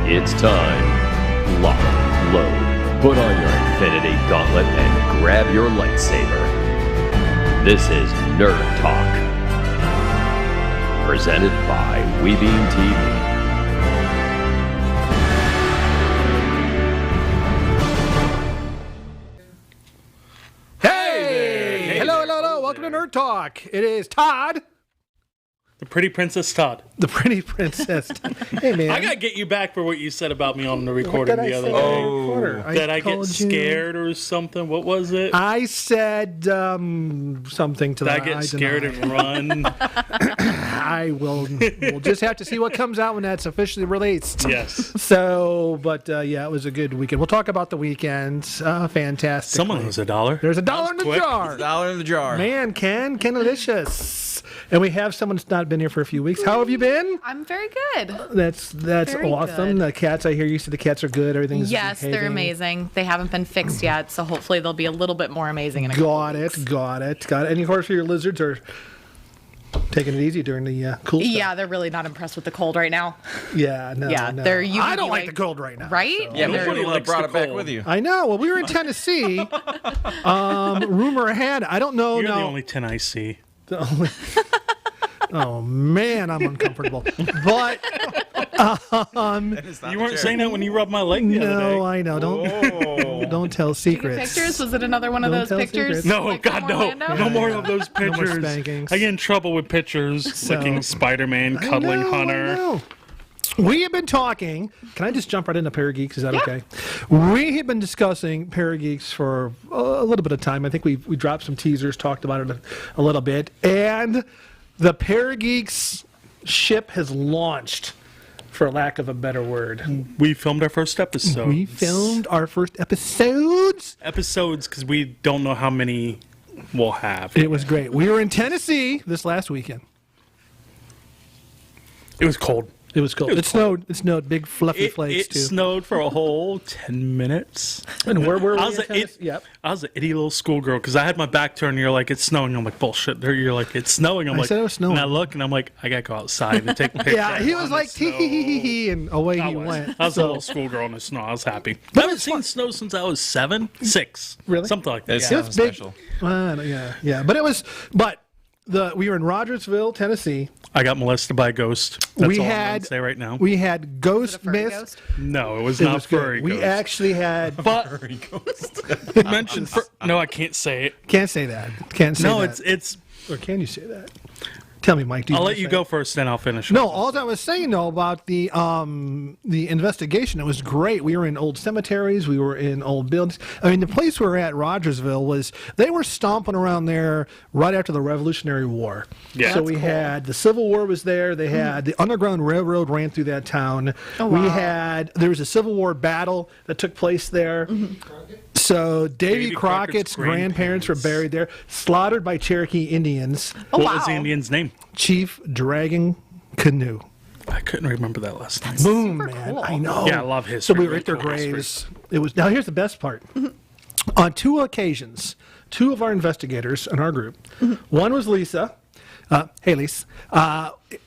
It's time. Lock, load, put on your Infinity Gauntlet and grab your lightsaber. This is Nerd Talk. Presented by WeBeam TV. Hello. Welcome to Nerd Talk. It is Todd. The pretty princess Todd. The pretty princess. Hey, man. I gotta get you back for what you said about me on the recording the other day. Did I get scared or something? What was it? I said something to that. Did I get scared and run? I will. We'll just have to see what comes out when that's officially released. Yes. So, but yeah, it was a good weekend. We'll talk about the weekend. Fantastic. Someone owes $1. There's $1 in the jar. $1 in the jar. Man, Kenalicious. And we have someone that's not been here for a few weeks. How have you been? I'm very good. That's very awesome. Good. The cats, I hear you said the cats are good. Everything's behaving. They're amazing. They haven't been fixed yet, so hopefully they'll be a little bit more amazing in a couple weeks. Got it. Any horse for your lizards are taking it easy during the cool stuff? Yeah, they're really not impressed with the cold right now. Yeah, no. They're usually I don't like the cold right now. Right? So. Yeah, nobody brought it back with you. I know. Well, we were in Tennessee. Rumor had, I don't know. You're the only 10 I see. Oh man, I'm uncomfortable. But you weren't saying that when you rubbed my leg the other day. No, I know. Don't tell secrets. Pictures? Was it another one of those pictures? Secrets. No, like God, no. No more of those No more pictures. spankings. I get in trouble with pictures. Licking Spider-Man, cuddling I Hunter. know. We have been talking. Can I just jump right into Parageeks? Is that okay? We have been discussing Parageeks for a little bit of time. I think we dropped some teasers, talked about it a little bit, and the Parageeks ship has launched, for lack of a better word. We filmed our first episode. We filmed our first episodes. Because we don't know how many we'll have. It was great. We were in Tennessee this last weekend. It was cold. It was cold. It snowed big fluffy flakes too. It snowed for a whole 10 minutes. And where were we? I was an itty little schoolgirl because I had my back turned. You're like, it's snowing. I'm like, bullshit. You're like, it's snowing. I'm I like, said it was snowing. And I look and I'm like, I gotta go outside and take pictures. Yeah, he was like, tee hee hee hee, and away he went. I was a little schoolgirl in the snow. I was happy. I haven't seen snow since I was 6. Really? Something like that. It It was big. special. Yeah. But we were in Rogersville, Tennessee. I got molested by a ghost. That's all I'm going to say right now. We had ghost Furry mist. ghost? No, it was It not was good. furry We ghost. actually had. But you mentioned no, I can't say it. Can't say that. Can't say No, that. it's. Or can you say that? Tell me, Mike. I'll let you go first, then I'll finish. No, all I was saying though about the investigation, it was great. We were in old cemeteries, we were in old buildings. I mean, the place we were at, Rogersville, they were stomping around there right after the Revolutionary War. Yeah. So we had the Civil War was there. They had the Underground Railroad ran through that town. Oh, wow. There was a Civil War battle that took place there. So Davy Crockett's grandparents were buried there, slaughtered by Cherokee Indians. Oh, What was the Indian's name? Chief Dragon Canoe. I couldn't remember that last time. Boom, super man. cool. I know. Yeah, I love history. So we were at their Really cool graves. It was now. Here's the best part. On 2 occasions, 2 of our investigators in our group. One was Lisa. Hey, Lisa.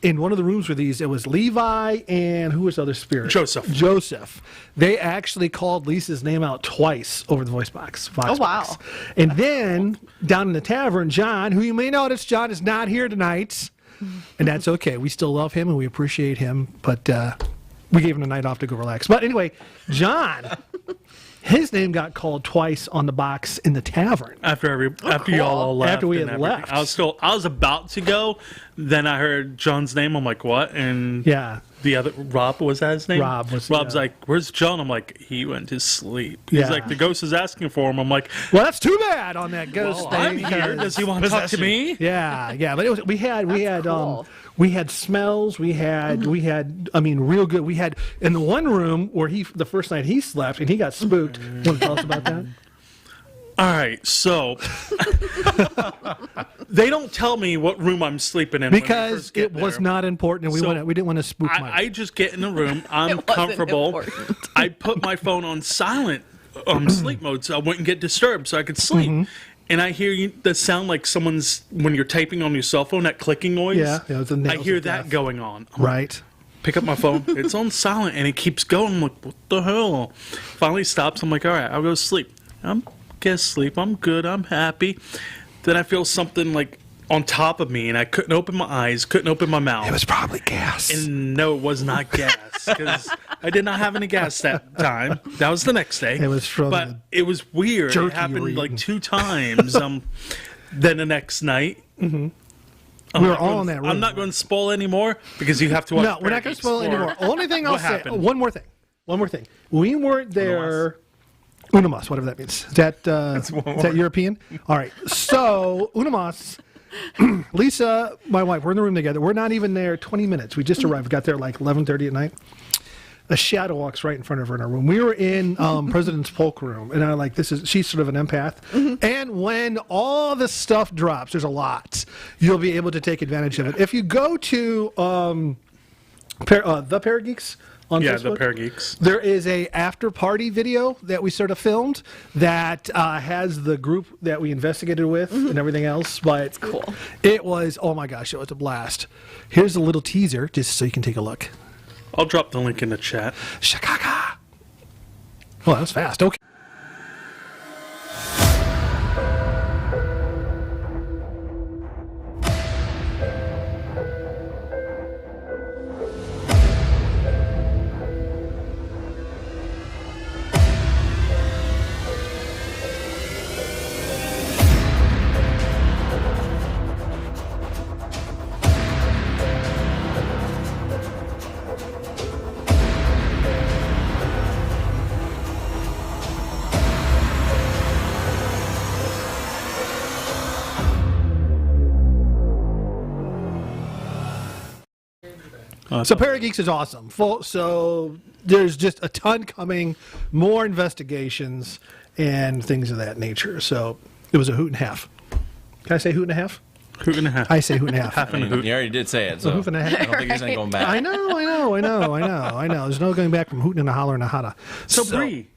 In one of the rooms were these. It was Levi and who was the other spirit? Joseph. They actually called Lisa's name out twice over the voice box. Vox Oh, wow. box. And then down in the tavern, John, who you may notice, John is not here tonight. And that's okay. We still love him and we appreciate him, but we gave him a night off to go relax. But anyway, John, his name got called twice on the box in the tavern. After y'all all left. After we and had everything. left. I was about to go. Then I heard John's name. I'm like, what? And Yeah. the other Rob, was that his name? Rob's like, where's John? I'm like, he went to sleep. He's Yeah. like, the ghost is asking for him. I'm like, Well, that's too bad on that ghost well, thing. I'm here. Does he want to talk to me? Yeah. But it was we had cool. we had smells. We had I mean real good. We had in the one room where the first night he slept and he got spooked. Want to tell us about that? All right, so they don't tell me what room I'm sleeping in when we Because first get it was there. not important and we didn't want to spook Mike. I just get in the room. I'm wasn't comfortable. important. I put my phone on silent sleep mode so I wouldn't get disturbed so I could sleep. And I hear the sound like someone's, when you're typing on your cell phone, that clicking noise. Yeah, it was the nails I hear of that death. going on. I'm like, Right. pick up my phone. It's on silent, and it keeps going. I'm like, what the hell? Finally stops. I'm like, all right, I'll go to sleep. I'm asleep. I'm good. I'm happy. Then I feel something like on top of me, and I couldn't open my eyes, couldn't open my mouth. It was probably gas. And no, it was not gas, because I did not have any gas that time. That was the next day. It was from but it was weird. It happened like 2 times. Then the next night. Mm-hmm. We were all in that room. I'm not going to spoil anymore because you have to watch. No, we're not going to spoil anymore. Only thing I'll say, happened? one more thing. We weren't there. Unamas, whatever that means. Is that European? All right. So, Unamas, Lisa, my wife, we're in the room together. We're not even there 20 minutes. We just arrived. We got there like 11:30 at night. A shadow walks right in front of her in our room. We were in President's Polk room, and I'm like, she's sort of an empath. Mm-hmm. And when all the stuff drops, there's a lot, you'll be able to take advantage of it. If you go to the Parageeks on Facebook, the Parageeks, there is a after party video that we sort of filmed that has the group that we investigated with and everything else. But it's cool. It was, oh my gosh, it was a blast. Here's a little teaser just so you can take a look. I'll drop the link in the chat. Shakaka. Well, that was fast. Okay. So Parageeks is awesome. So there's just a ton coming, more investigations and things of that nature. So it was a hoot and a half. Can I say hoot and a half? Hoot and a half. I say hoot and a half. I mean, you already did say it, so A hoot and a half. I don't think there's any going back. I know. There's no going back from hooting and a holler and a hotta. So Bree,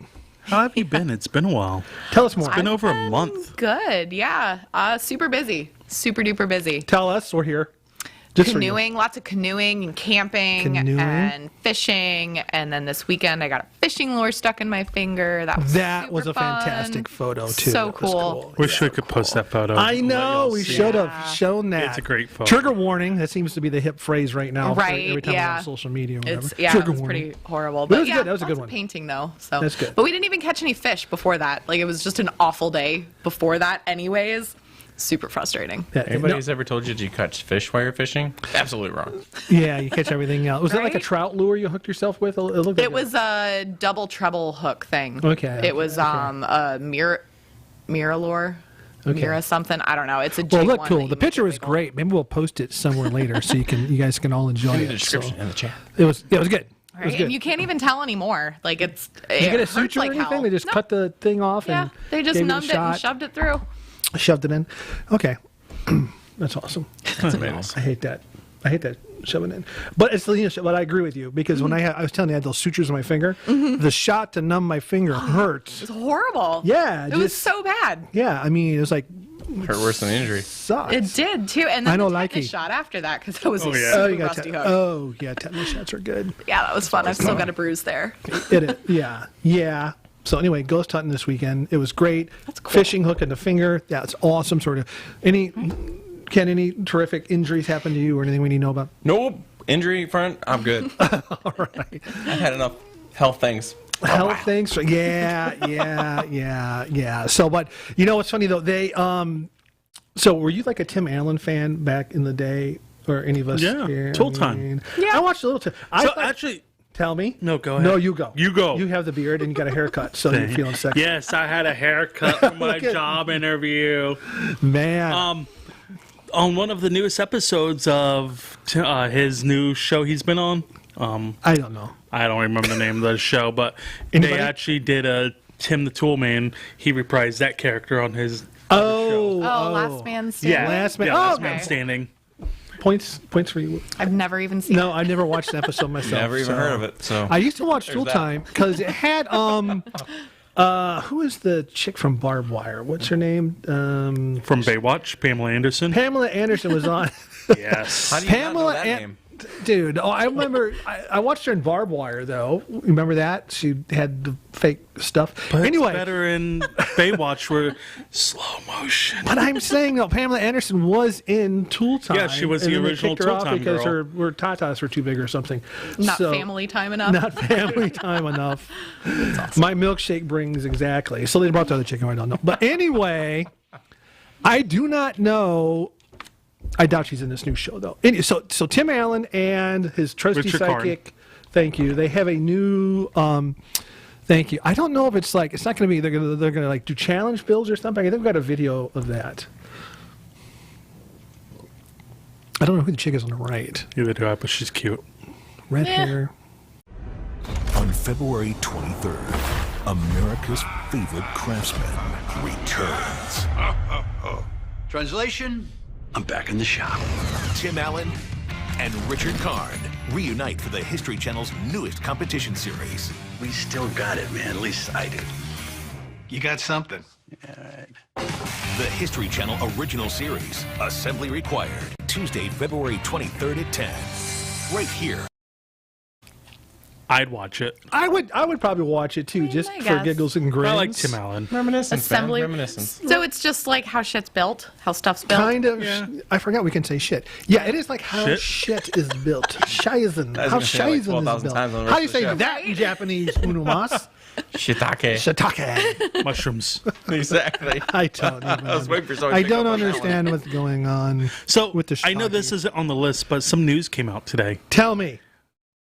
how have you been? It's been a while. Tell us more. It's been over a month. Good, yeah. Super busy. Super duper busy. Tell us. We're here. Just Canoeing, lots of canoeing and camping and fishing. And then this weekend I got a fishing lure stuck in my finger. That was a fun. fantastic photo, too. So cool. Wish we could post that photo. I know. We should have shown that. It's a great photo. Trigger warning. That seems to be the hip phrase right now. Right, every time I'm on social media or whatever. It was pretty horrible. But it was good. That was a good one. Painting, though. So. That's good. But we didn't even catch any fish before that. Like, it was just an awful day before that anyways. Super frustrating. Anybody's ever told you to catch fish while you're fishing? Absolutely wrong. Yeah, you catch everything else. Was that like a trout lure you hooked yourself with? It was a double treble hook thing. Okay. It was a mirror lure. Okay. Mira something. I don't know. It's a jig well, look one cool. The picture was great. Maybe we'll post it somewhere later so you guys can all enjoy it. The description in the chat. It was good. Right? It was good. And you can't even tell anymore. Like Did you get a suture or anything? hell. They just cut the thing off and they just gave numbed it a shot. and shoved it through. Shoved it in. Okay. That's awesome. That's amazing. I hate that shoving in. But it's but I agree with you because when I was telling you I had those sutures in my finger, the shot to numb my finger hurts. It's horrible. Yeah. It was so bad. Yeah. I mean, it was like Hurt worse than injury. Sucks. It did too. And then I know, the like tetanus he- shot after that because that was a Oh, yeah. super rusty hook. Oh, yeah. Tetanus shots are good. Yeah, that was fun. I've still got a bruise there. Yeah. So anyway, ghost hunting this weekend. It was great. That's cool. Fishing hook in the finger. That's awesome. Sort of. Any terrific injuries happen to you or anything we need to know about? Nope. Injury front, I'm good. All right. I've had enough health things. Health things. Yeah. So, but you know what's funny though? They So, were you like a Tim Allen fan back in the day, or any of us? Yeah, here? Tool Time. I watched a little. Actually, tell me. No, go ahead. No, you go. You go. You have the beard and you got a haircut, so you're feeling sexy. yes, I had a haircut for my job interview. Man. On one of the newest episodes of his new show he's been on. I don't know. I don't remember the name of the show, but Anybody? they actually did a Tim the Toolman. He reprised that character on his Oh, Last Man Standing. Yeah, Last Man. Last okay. Man Standing. Points for you. I've never even seen No, it. I never watched an episode myself. Never even so- heard of it. So I used to watch There's Tool that. Time because it had who is the chick from Barbed Wire? What's her name? From Baywatch, Pamela Anderson. Pamela Anderson was on. Yes. how do you not know that An- name? dude. Oh, I remember. I watched her in Barbed Wire, though. Remember that? She had the fake stuff. But anyway, it's better in Baywatch where slow motion. but I'm saying though, Pamela Anderson was in Tool Time. Yeah, she was and the then they original kicked her Tool off Time because girl. her tatas were too big or something. Not So- family time enough. Not family time enough. My milkshake brings exactly. So they brought the other chicken. I don't know. But anyway, I do not know. I doubt she's in this new show though. So Tim Allen and his trusty Richard sidekick. Thank you. They have a new. Thank you. I don't know if it's like it's not going to be. They're gonna like do challenge builds or something. I think we've got a video of that. I don't know who the chick is on the right. Neither do I, but she's cute. Red hair. On February 23rd, America's favorite craftsman returns. Translation, I'm back in the shop. Tim Allen and Richard Karn reunite for the History Channel's newest competition series. We still got it, man. At least I do. You got something? Yeah, all right. The History Channel original series, Assembly Required, Tuesday, February 23rd at 10. Right here. I'd watch it. I would probably watch it too, just I for guess. giggles and grins. I like Tim Allen. Reminiscence, Assembly. man. Reminiscence. So it's just like how shit's built, how stuff's built. Kind of. Yeah. I forgot we can say shit. Yeah, it is like how Shit? shit is built. Shizen. I was How gonna say it like shizen 12,000 is built. times on the How do you rest of say the show. that in Japanese, Unumas? Shiitake. Shiitake. Mushrooms. Exactly. I don't even. I was waiting for someone I to pick don't up on that one. understand what's going on. So With the I know this shiitake. isn't on the list, but some news came out today. Tell me.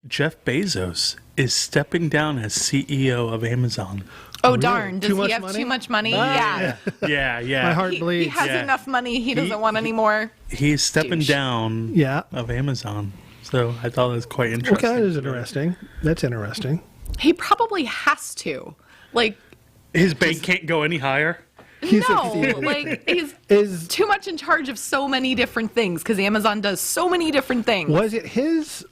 Jeff Bezos is stepping down as CEO of Amazon. Oh darn! Too Does much he have money? too much money? Ah, Yeah. Yeah. My heart He bleeds. has Yeah. enough money. He doesn't want any more. He's stepping Douche. down Yeah. of Amazon. So I thought that was quite interesting. Okay, that is interesting. That's interesting. He probably has to. Like, His bank can't go any higher. no, like he's Is too much in charge of so many different things because Amazon does so many different things. was it his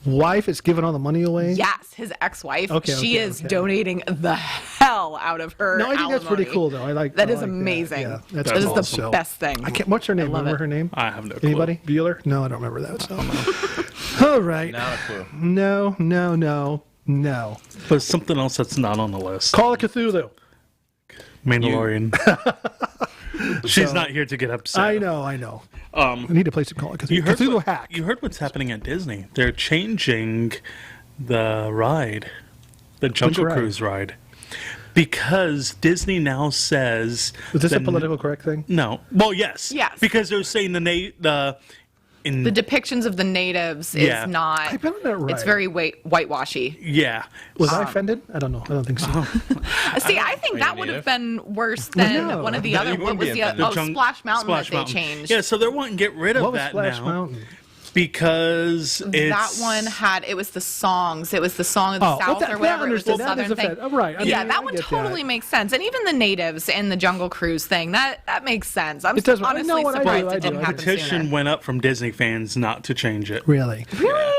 wife is giving all the money away? Yes, his ex-wife. Okay, she okay, is okay. donating the hell out of her. No, I think that's pretty alimony. cool though. I like That I is like amazing. Yeah, that's That is cool. the So- best thing. I can't. What's her name? love Remember it. her name? I have no clue. Anybody? Bueller? No, I don't remember that. So. All right. Not a clue. No. But something else that's not on the list. Call of Cthulhu. Mandalorian. She's not here to get upset. I know. I need to play some Call of Cthulhu. You heard, Cthulhu hack. you heard what's happening at Disney. They're changing the ride, the Jungle ride? Cruise ride. Because Disney now says... Is this a the- political correct thing? No. Well, yes. Yes. Because they're saying the The depictions of the natives Yeah. is not. I've been on that ride. It's very whitewashy. yeah. Was I offended? I don't know. I don't think so. See, I think Are that you would have native? been worse than No. one of the No, other. you What wouldn't was be the offended. Splash Mountain Splash that Mountain. they changed? Yeah, so they're wanting to get rid of What was that Splash now. Mountain? Because it's... That one had it was the songs. It was the song of the Oh, South that- or that whatever. It was the understood. That is Southern a thing. fact. Oh, right. I Yeah, mean, that I one get totally that. makes sense. And even the natives and the Jungle Cruise thing that makes sense. I'm It does. I honestly know what I do, surprised I it do. didn't A happen petition sooner. went up from Disney fans not to change it. Really?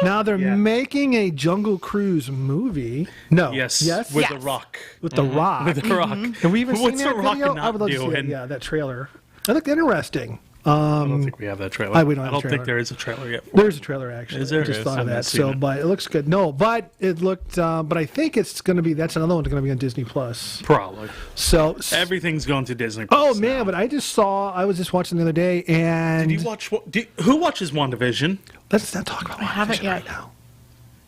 Now they're Yeah. making a Jungle Cruise movie. No. Yes. Yes. With Yes. The Rock. With The Rock. With The Rock. Have we even What's seen that The Rock video? not I would love to see it. doing? Yeah, that trailer. That looked interesting. I don't think we have that trailer. we don't have I a don't think trailer. there is a trailer yet. There's a trailer actually. Is there? I just Yes, thought I of haven't that. seen So, it. but it looks good. No, but it looked. But I think it's going to be. That's another one that's going to be on Disney Plus. Probably. So. Everything's going to Disney. Oh Plus man! now. But I just saw. I was just watching the other day, and Did you watch? Who watches WandaVision? let's not talk about haven't WandaVision yet. right now.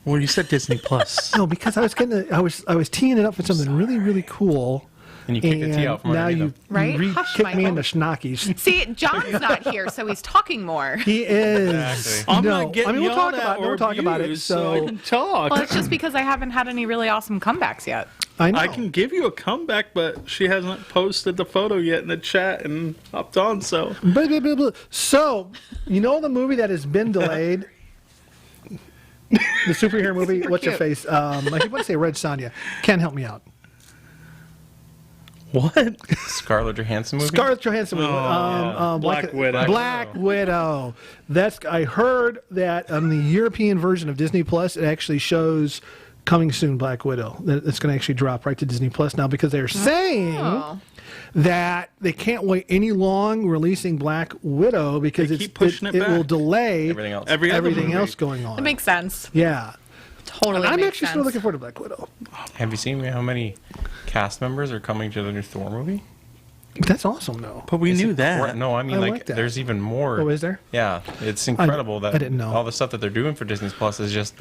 Well, you said Disney Plus. No, because I was getting. I was teeing it up for something really cool. And you kicked the tea out from now underneath you, him. Right? you Hush, kicked me Michael. into schnockies. See, John's not here, so he's talking more. He is. Exactly. I'm no, not getting I mean we'll yelled talk at about it. or We'll talk about it. abused, so I So can talk. Well, it's just because I haven't had any really awesome comebacks yet. I know. I can give you a comeback, but she hasn't posted the photo yet in the chat and hopped on. So Blah, blah, blah, blah. So you know the movie that has been delayed. The superhero movie. What's your cute. face? I keep want to say Red Sonja. Ken, help me out. what? Scarlett Johansson movie? Scarlett Johansson. Black Widow. Black Widow. That's. I heard that on the European version of Disney Plus, it actually shows coming soon. Black Widow. That it's going to actually drop right to Disney Plus now because they're saying Oh. that they can't wait any long releasing Black Widow because They keep pushing it it will back. delay Everything else. everything else going on. That makes sense. Yeah. Totally I'm makes actually sense. still looking forward to Black Widow. Have you seen how many cast members are coming to the new Thor movie? That's awesome, though. But we knew that. No, I mean, I like, like that. there's even more. Oh, is there? Yeah, it's incredible that I didn't know. all the stuff that they're doing for Disney Plus is just.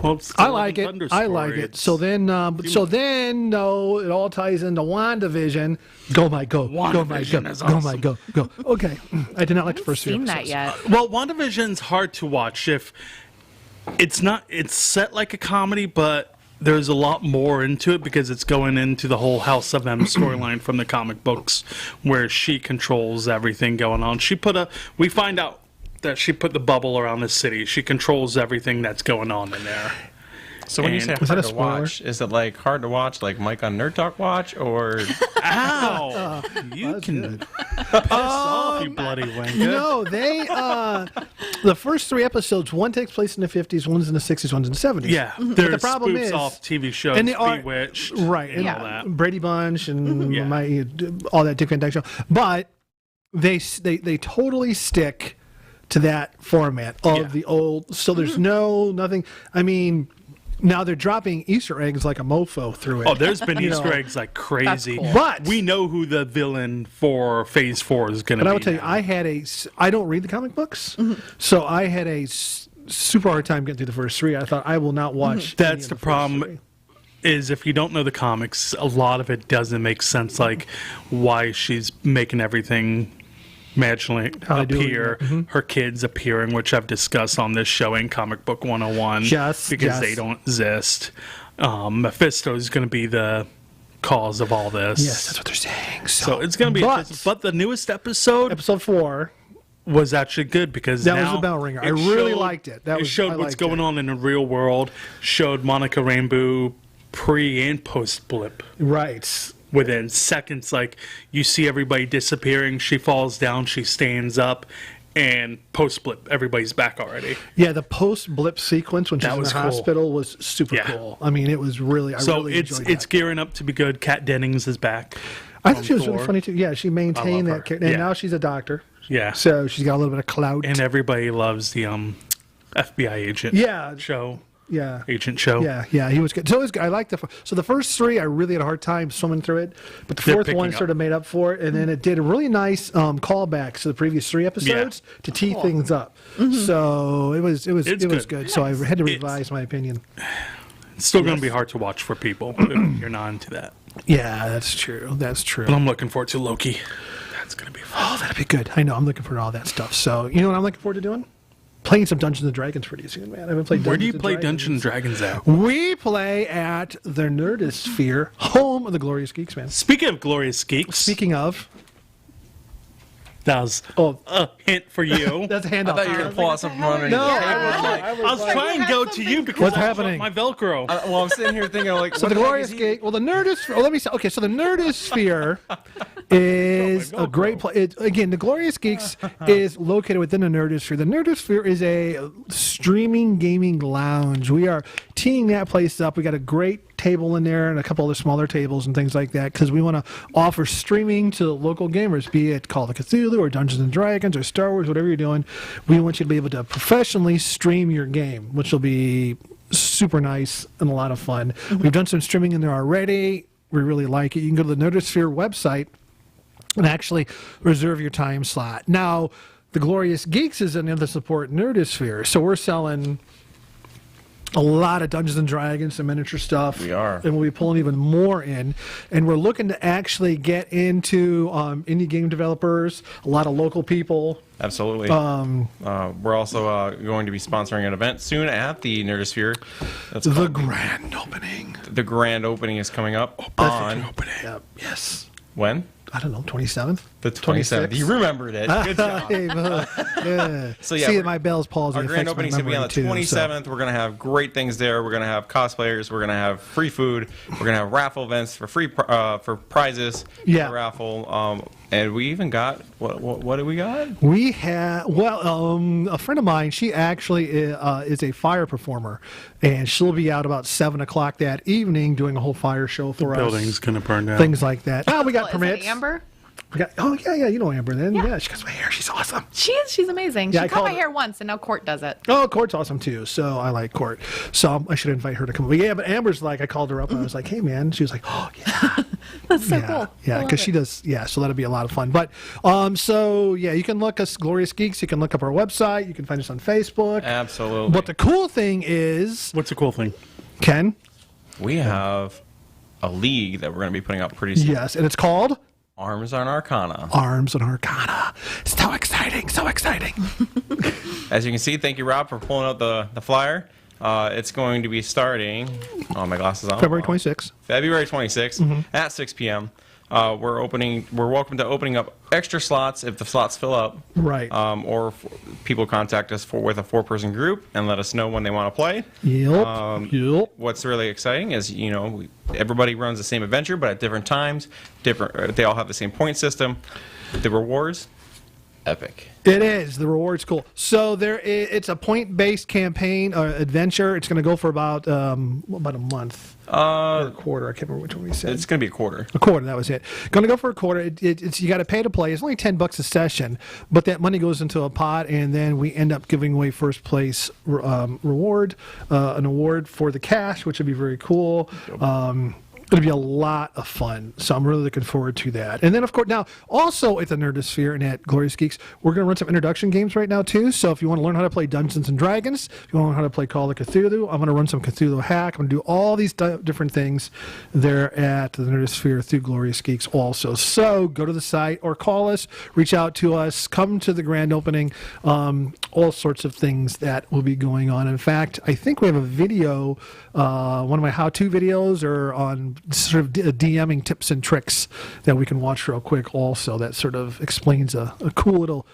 Well, it's I the like Love it. and Thunder I like story. it. So then, no, it all ties into WandaVision. Go, Mike, go. Go, Mike, go. WandaVision is Go, awesome. Mike, go. Go. Okay. I did not like the first three Seen that episodes. yet? Well, WandaVision's hard to watch if it's not. It's set like a comedy, but there's a lot more into it because it's going into the whole House of M storyline from the comic books, where she controls everything going on. We find out that she put the bubble around the city. She controls everything that's going on in there. So when you And- say Was that hard a to watch, spoiler? is it like hard to watch, like Mike on Nerd Talk watch, or Ow! You can piss off, you bloody wanker. No, they, the first three episodes, one takes place in the 50s, one's in the 60s, one's in the 70s. Yeah, But there's the problem spoofs is, off TV shows, and they are Bewitched, right, and and all that. Brady Bunch and Yeah. all that Dick Van Dyke show. But they totally stick to that format of Yeah. the old. So there's nothing. I mean, now they're dropping Easter eggs like a mofo through it. Oh, there's been You Easter know, eggs like crazy. cool. But- we know who the villain for Phase 4 is going to be. But I will tell you, now. I don't read the comic books, so I had a super hard time getting through the first three. I thought I will not watch. any That's of the first problem. three. Is if you don't know the comics, a lot of it doesn't make sense. Like why she's making everything magically How they do it, appear, her kids appearing, which I've discussed on this show in Comic Book 101, Yes, because yes. they don't exist. Mephisto is going to be the cause of all this. Yes, that's what they're saying. So it's going to be, But- but the newest episode Episode 4. was actually good because That was now the bell ringer. I it really liked it. It showed I what's liked going it. on in the real world. Showed Monica Rambeau pre and post blip Right. within seconds. Like you see everybody disappearing. She falls down. She stands up, and post blip, everybody's back already. Yeah, the post blip sequence when she's That in the was cool. hospital was super Yeah. cool. I mean, it was really. I So really it's enjoyed it's that. gearing up to be good. Kat Dennings is back. I thought she was Thor. really funny too. Yeah, she maintained I love that her. character, and Yeah. now she's a doctor, Yeah, so she's got a little bit of clout. and everybody loves the FBI agent. Yeah. show. Yeah. Agent show. Yeah, he was good. So it was good. I liked the first three. I really had a hard time swimming through it, but the They're fourth picking one up. sort of made up for it, and then it did a really nice callbacks to the previous three episodes to tee things up. So it was It's good. So I had to It's- revise my opinion. It's still going to be hard to watch for people if you're not into that. Yeah, that's true. That's true. But I'm looking forward to Loki. That's going to be fun. Oh, that'd be good. I know. I'm looking forward to all that stuff. So you know what I'm looking forward to doing? Playing some Dungeons and Dragons pretty soon, man. I haven't played. Where do you Dungeons play and Dungeons and Dragons at? We play at the Nerdosphere, home of the Glorious Geeks, man. Speaking of Glorious Geeks, Speaking of, that was oh, a hint for you. that's a I handoff. thought you were gonna pull out something from underneath No, the table. I I was trying to go to you because What's I dropped happening? my Velcro. Well, I'm sitting here thinking, like, So what the the heck Glorious is he- Geek. Well, the Nerdosphere. Well, let me say. Okay, so the Nerdosphere is a great place. Again, the Glorious Geeks is located within the Nerdosphere. The Nerdosphere is a streaming gaming lounge. We are teeing that place up. We got a great table in there and a couple other smaller tables and things like that because we want to offer streaming to local gamers, be it Call of Cthulhu or Dungeons and Dragons or Star Wars, whatever you're doing. We want you to be able to professionally stream your game, which will be super nice and a lot of fun. We've done some streaming in there already. We really like it. You can go to the Nerdosphere website and actually reserve your time slot. Now, the Glorious Geeks is another support Nerdosphere, so we're selling a lot of Dungeons and Dragons, some miniature stuff. We are. And we'll be pulling even more in. And we're looking to actually get into indie game developers, a lot of local people. Absolutely. We're also going to be sponsoring an event soon at the Nerdosphere. That's The called- grand opening. the grand opening is coming up on Yep. Yes. when? I don't know, 27th? The 27th. You remembered it. Good job. Yeah. So yeah, See, my Bell's palsy. Our grand opening is going to be on the 27th. We're going to have great things there. We're going to have cosplayers. We're going to have free food. We're going to have raffle events for free for prizes. Yeah. For raffle. And we even got what do we got? We have a friend of mine. She actually is a fire performer, and she'll be out about 7:00 that evening doing a whole fire show for us. Building's gonna burn down. Things like that. Oh, we got Is permits. it Amber? Yeah, you know Amber then. Yeah, she cuts my hair. She's awesome. She is. She's amazing. Yeah, She I cut called my her- hair once, and now Court does it. Oh, Court's awesome too. So I like Court. So I should invite her to come. But yeah, but Amber's like, I called her up and I was like, hey man. She was like, oh yeah. That's so Yeah, cool. yeah, I because love she it. does. Yeah, so that'll be a lot of fun. But so yeah, you can look us Glorious Geeks. You can look up our website. You can find us on Facebook. Absolutely. But the cool thing is, What's the cool thing? Ken. We have a league that we're going to be putting up pretty soon. Yes, and it's called Arms on Arcana. Arms and Arcana. So exciting! So exciting! As you can see, thank you, Rob, for pulling out the flyer. It's going to be starting. Oh, my glasses on. February 26th. February 26th at 6 p.m. We're welcome to opening up extra slots if the slots fill up. Right. Or people contact us with a 4-person group and let us know when they want to play. Yep. What's really exciting is, everybody runs the same adventure, but at different times. They all have the same point system. The rewards, epic. It is. The reward's cool. So it's a point-based campaign or adventure. It's going to go for about a month. Or a quarter. I can't remember which one we said. It's going to be a quarter. A quarter, that was it. Going to go for a quarter. It's you got to pay to play. It's only $10 a session, but that money goes into a pot, and then we end up giving away first place reward, an award for the cash, which would be very cool. It'll be a lot of fun, so I'm really looking forward to that. And then, of course, now also at the Nerdosphere and at Glorious Geeks, we're going to run some introduction games right now too. So if you want to learn how to play Dungeons and Dragons, if you want to learn how to play Call of Cthulhu, I'm going to run some Cthulhu hack. I'm going to do all these different things there at the Nerdosphere through Glorious Geeks also. So go to the site or call us, reach out to us, come to the grand opening. All sorts of things that will be going on. In fact, I think we have a video, one of my how-to videos, or on sort of DMing tips and tricks that we can watch real quick also, that sort of explains a cool little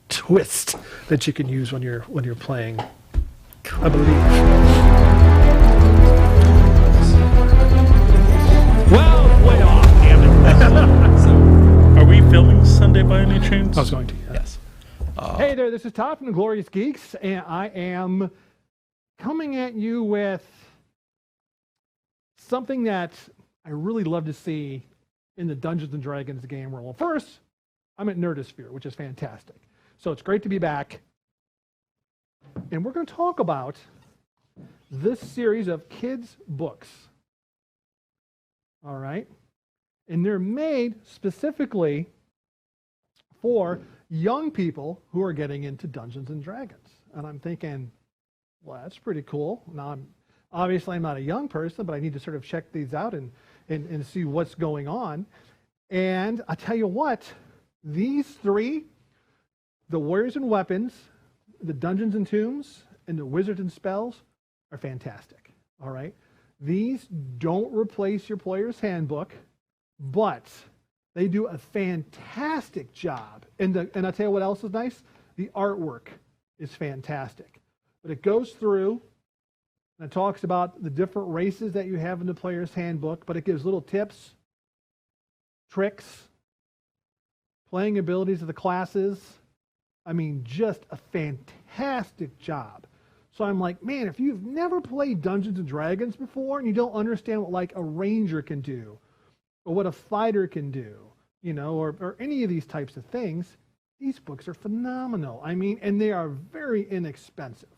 twist that you can use when you're playing, I believe. Well, way off, damn it. Are we filming Sunday by any chance? I was going to, Yes. Hey there, this is Todd from the Glorious Geeks, and I am coming at you with something that I really love to see in the Dungeons & Dragons game world. Well, first, I'm at Nerdosphere, which is fantastic. So it's great to be back. And we're going to talk about this series of kids' books. All right? And they're made specifically for young people who are getting into Dungeons & Dragons. And I'm thinking, well, that's pretty cool. Now, I'm not a young person, but I need to sort of check these out and see what's going on. And I tell you what, these three, the Warriors and Weapons, the Dungeons and Tombs, and the Wizards and Spells, are fantastic. All right? These don't replace your player's handbook, but they do a fantastic job. And I'll tell you what else is nice. The artwork is fantastic. But it goes through and it talks about the different races that you have in the player's handbook, but it gives little tips, tricks, playing abilities of the classes. I mean, just a fantastic job. So I'm like, man, if you've never played Dungeons and Dragons before and you don't understand what like a ranger can do or what a fighter can do, or any of these types of things, these books are phenomenal. I mean, and they are very inexpensive.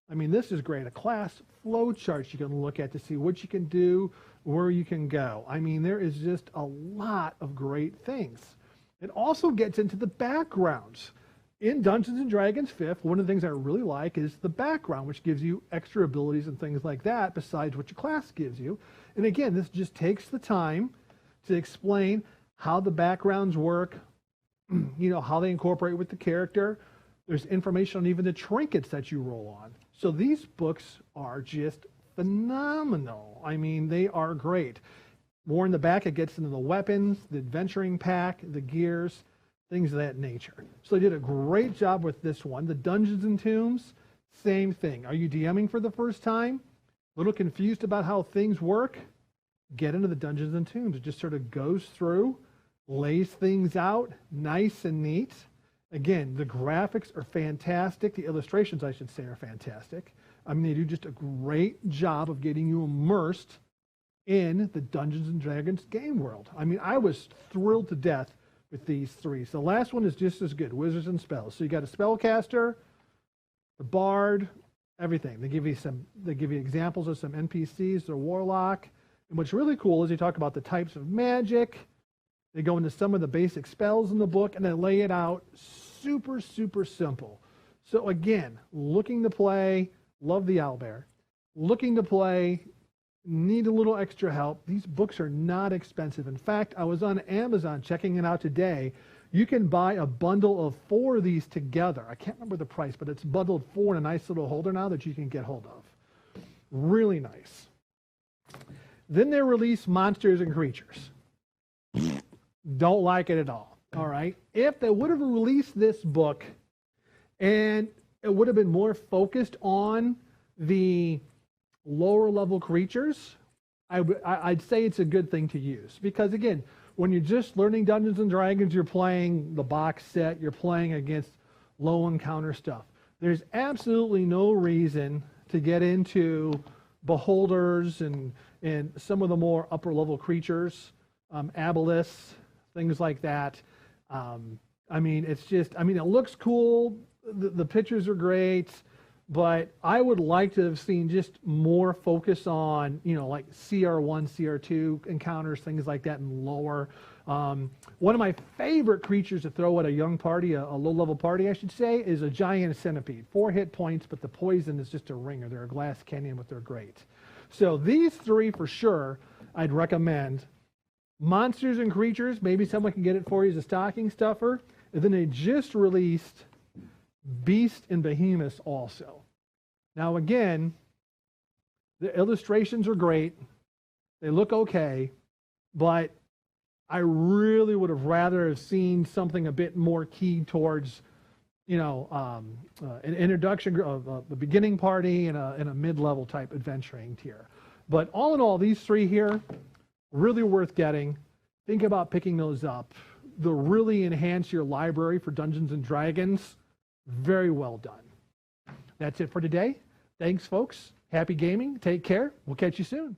I mean, this is great. A class flow chart you can look at to see what you can do, where you can go. I mean, there is just a lot of great things. It also gets into the backgrounds. In Dungeons & Dragons 5th, one of the things I really like is the background, which gives you extra abilities and things like that besides what your class gives you. And again, this just takes the time to explain how the backgrounds work, how they incorporate with the character. There's information on even the trinkets that you roll on. So these books are just phenomenal. I mean, they are great. More in the back, it gets into the weapons, the adventuring pack, the gears, things of that nature. So they did a great job with this one. The Dungeons and Tombs, same thing. Are you DMing for the first time? A little confused about how things work? Get into the Dungeons and Tombs. It just sort of goes through, lays things out, nice and neat. Again, the graphics are fantastic. The illustrations, I should say, are fantastic. I mean, they do just a great job of getting you immersed in the Dungeons and Dragons game world. I mean, I was thrilled to death with these three. So the last one is just as good, Wizards and Spells. So you got a spellcaster, the bard, everything. They give you examples of some NPCs, the warlock. And what's really cool is they talk about the types of magic. They go into some of the basic spells in the book, and they lay it out super, super simple. So again, looking to play, love the owlbear. Looking to play, need a little extra help. These books are not expensive. In fact, I was on Amazon checking it out today. You can buy a bundle of 4 of these together. I can't remember the price, but it's bundled 4 in a nice little holder now that you can get hold of. Really nice. Then they release Monsters and Creatures. Don't like it at all. All right. If they would have released this book and it would have been more focused on the lower level creatures, I'd say it's a good thing to use. Because again, when you're just learning Dungeons and Dragons, you're playing the box set, you're playing against low encounter stuff. There's absolutely no reason to get into beholders and some of the more upper level creatures, aboleths, things like that. I mean, it's just, I mean, it looks cool. The pictures are great, but I would like to have seen just more focus on, you know, like CR1, CR2 encounters, things like that, and lower. One of my favorite creatures to throw at a young party, a low-level party, I should say, is a giant centipede. 4 hit points, but the poison is just a ringer. They're a glass canyon, but they're great. So these 3 for sure, I'd recommend. Monsters and Creatures, maybe someone can get it for you as a stocking stuffer. And then they just released Beast and Behemoths also. Now again, the illustrations are great. They look okay, but I really would have rather have seen something a bit more keyed towards, you know, an introduction of the beginning party and a mid-level type adventuring tier. But all in all, these 3 here, really worth getting. Think about picking those up. They'll really enhance your library for Dungeons and Dragons. Very well done. That's it for today. Thanks, folks. Happy gaming. Take care. We'll catch you soon.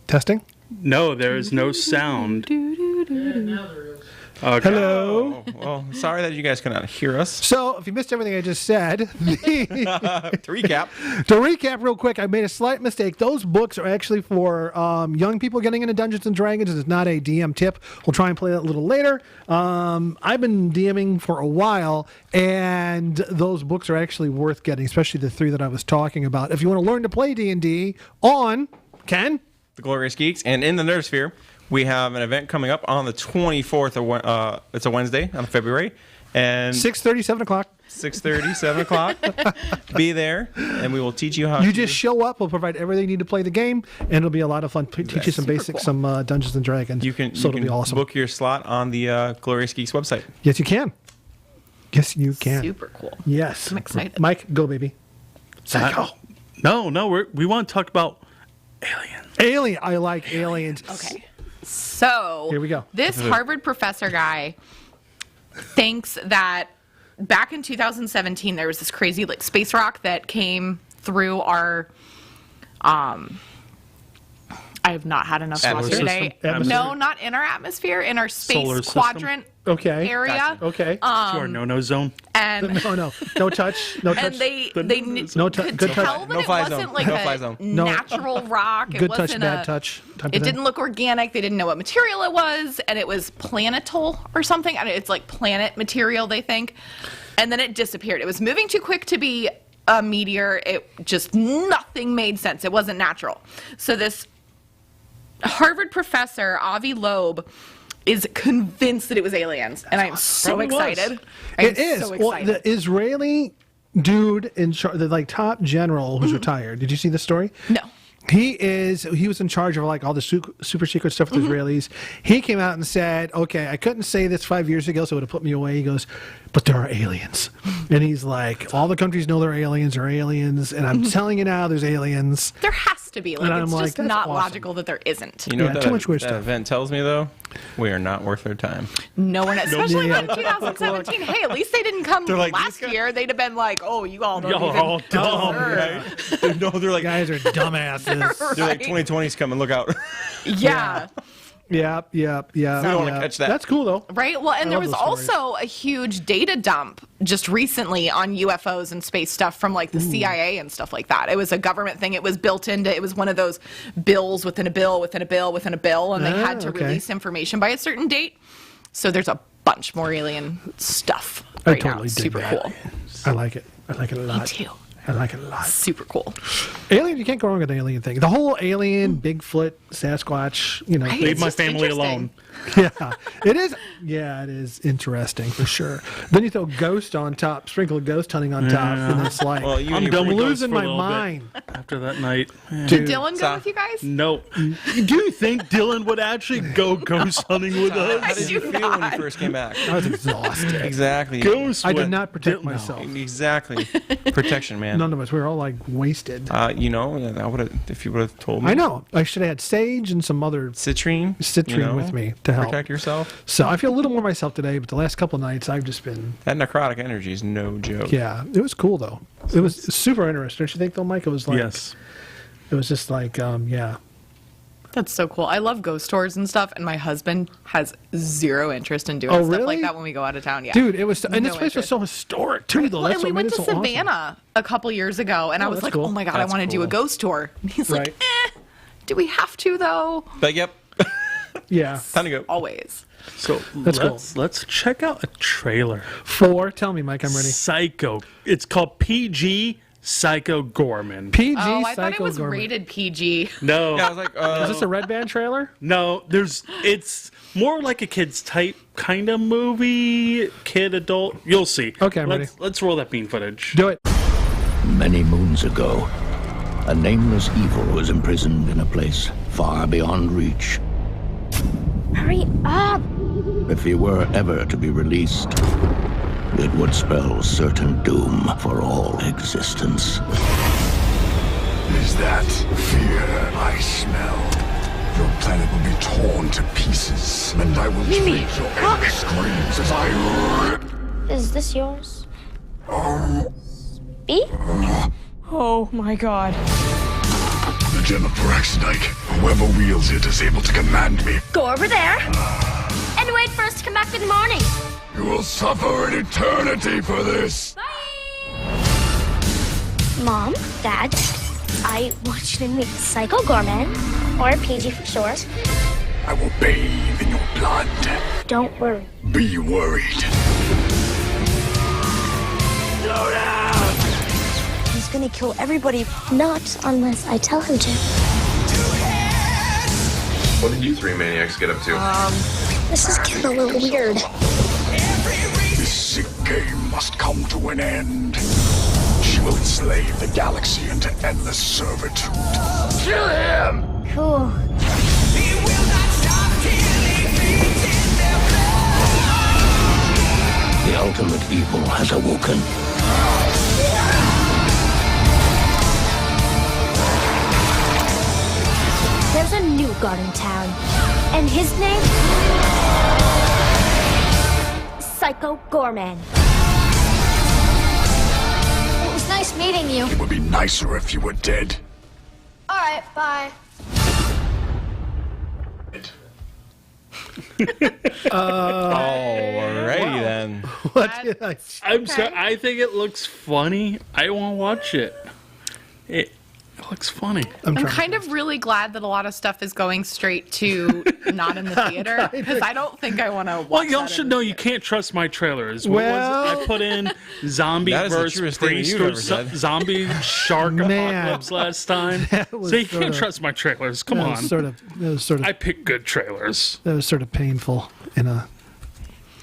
Testing. No, there is no sound. Okay. Hello. Oh, well, sorry that you guys cannot hear us. So, if you missed everything I just said, To recap. to recap real quick, I made a slight mistake. Those books are actually for young people getting into Dungeons and Dragons. It's not a DM tip. We'll try and play that a little later. I've been DMing for a while, and those books are actually worth getting, especially the 3 that I was talking about. If you want to learn to play D&D on, Ken? The Glorious Geeks, and in the Nerdsphere, we have an event coming up on the 24th. It's a Wednesday on February, and 6:30, 7 o'clock. 6:30, 7 o'clock. Be there, and we will teach you how You to just show up. We'll provide everything you need to play the game, and it'll be a lot of fun. Teach you some basics, some Dungeons and Dragons. You can, so you it'll can be awesome. book your slot on the Glorious Geeks website. Yes, you can. Yes, you can. Super cool. Yes. I'm excited. Mike, go, baby. Psycho. No, we want to talk about aliens. Alien. I like aliens. Okay. So Here we go. This Harvard professor guy thinks that back in 2017 there was this crazy like space rock that came through our I have not had enough coffee Atmosphere today. system? No, not in our atmosphere, in our space Solar system? quadrant Okay. area. Gotcha. Okay. To our no-no zone. And no touch. No touch. and they No could good touch. tell that No it fly wasn't zone. like No a fly zone. No. natural rock. It Good touch, wasn't bad a, touch. Type of It thing. didn't look organic. They didn't know what material it was, and it was planetal or something. It's like planet material, they think. And then it disappeared. It was moving too quick to be a meteor. It just, nothing made sense. It wasn't natural. So this Harvard professor, Avi Loeb, is convinced that it was aliens, and I'm so Probably was. excited. I'm It is. so Well, excited. the Israeli dude in charge, the like top general who's retired. Did you see the story? No. He was in charge of like all the super secret stuff with Israelis. He came out and said, okay, I couldn't say this 5 years ago, so it would have put me away. He goes, but there are aliens. And he's like, all the countries know there are aliens, and I'm telling you now, there's aliens. There has to be. Like, And I'm it's like, just that's not awesome. logical that there isn't. You know Yeah, what too much weird that stuff. event tells me, though? We are not worth their time. No one, especially Yeah. in 2017. Hey, at least they didn't come like, last these guys- year. They'd have been like, oh, you all don't Y'all even are all dumb, deserve. right? No, they're like, Guys are dumbasses. they're like 2020's coming. Look out. Yeah. Yeah. We don't wanna catch that. That's cool, though. Right? Well, and there love was those stories. also a huge data dump just recently on UFOs and space stuff from like the CIA and stuff like that. It was a government thing. It was built into, it was one of those bills within a bill, within a bill, within a bill, and they had to okay. release information by a certain date. So there's a bunch more alien stuff I right totally now. dig Super that. cool. I like it. I like it a lot. Me too. I like it a lot. Super cool. Alien, you can't go wrong with the alien thing. The whole alien, Bigfoot, Sasquatch, Right? Leave It's my just family interesting. alone. Yeah, it is. Yeah, it is interesting for sure. Then you throw ghost on top, sprinkle ghost hunting on top, and it's like Well, you I'm and done your with I'm ghosts losing for a my little bit mind. after that night. Did Dylan go So- with you guys? No. Do you think Dylan would actually go ghost hunting with How us? did you feel when you first came back? I was exhausted. Exactly. Ghost I did went- not protect No. myself. Exactly. Protection, man. None of us. We were all like wasted. You know, I would have if you would have told me. I know. I should have had sage and some other Citrine. citrine with me to help. Protect yourself. So I feel a little more myself today, but the last couple of nights I've just been. That necrotic energy is no joke. Yeah, it was cool though. It was super interesting. Don't you think, though, Mike? It was like. Yes. It was just like, yeah. That's so cool. I love ghost tours and stuff, and my husband has zero interest in doing Oh, stuff really? like that when we go out of town. Yeah, Dude, it was, and this No place was interest. so historic too, though. Well, That's and we what made went it to so awesome. Savannah a couple years ago, and I Oh, was that's like, cool. "Oh my god, That's I want to do a cool. ghost tour." And he's like, Right. "Do we have to though?" But yep. Yeah. Time to go. Always. So That's cool. let's check out a trailer. 4. Tell me, Mike. I'm ready. Psycho. It's called PG Psycho Gorman. PG Oh, I thought it Psycho was Gourmet. rated PG. No. Yeah, I was like, Is this a Red Band trailer? No, it's more like a kid's type kind of movie, kid, adult. You'll see. Okay, I'm ready. Let's roll that bean footage. Do it. Many moons ago, a nameless evil was imprisoned in a place far beyond reach. Hurry up! If he were ever to be released, it would spell certain doom for all existence. Is that fear I smell? Your planet will be torn to pieces, and I will Mimi, treat your look! angry screams as I rip. Is this yours? Speak? Oh my god. The gem of Paraxidike. Whoever wields it is able to command me. Go over there and wait for us to come back in the morning. You will suffer an eternity for this. Mom, Dad, I want you to meet Psycho Gorman, or PG for short. I will bathe in your blood. Don't worry. Be worried. He's gonna kill everybody. Not unless I tell him to. What did you three maniacs get up to? This is getting a little weird. This sick game must come to an end. She will enslave the galaxy into endless servitude. Kill him! Cool. The ultimate evil has awoken. There's a new god in town, and his name? Psycho Gorman. It was nice meeting you. It would be nicer if you were dead. All right, bye. Alrighty then. What did I I'm sorry. I think it looks funny. I won't watch it. It looks funny. I'm kind of really glad that a lot of stuff is going straight to not in the theater because I don't think I want to watch. Well, y'all that should in know the you theater. can't trust my trailers. What Well- was it? I put in zombie That is the versus truest thing priest you've or ever said. zombie shark Man. apocalypse last time. That was So you sorta- can't trust my trailers. Come That on. was sort of I pick good trailers. that was sort of painful in a.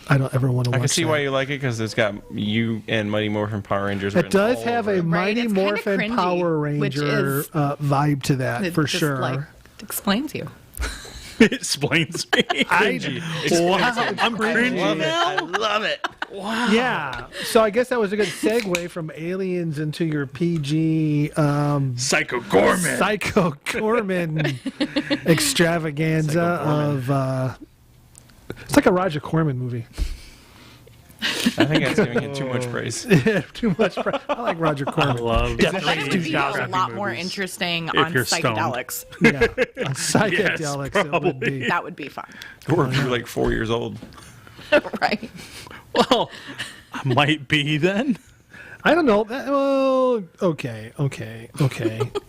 I don't ever want to watch. I can see that. why you like it because it's got you and Mighty Morphin Power Rangers. It written does all have over a it. Mighty it's kinda Morphin cringy, Power which Ranger is- vibe to that It for just, sure. Like, explains you. It explains me. Wow, I'm cringy now. I love it. Wow. yeah. So I guess that was a good segue from Aliens into your PG Psycho Gorman. Psycho Corman extravaganza of. It's like a Roger Corman movie. I think that's giving it too much praise. Too much. I like Roger I Corman. love That would be a crappy lot more movies. interesting If on you're stoned. psychedelics. Yeah, on psychedelics it would probably. be. That would be fun, Or if you're like 4 years old. right? Well, I might be then. I don't know. Well, okay.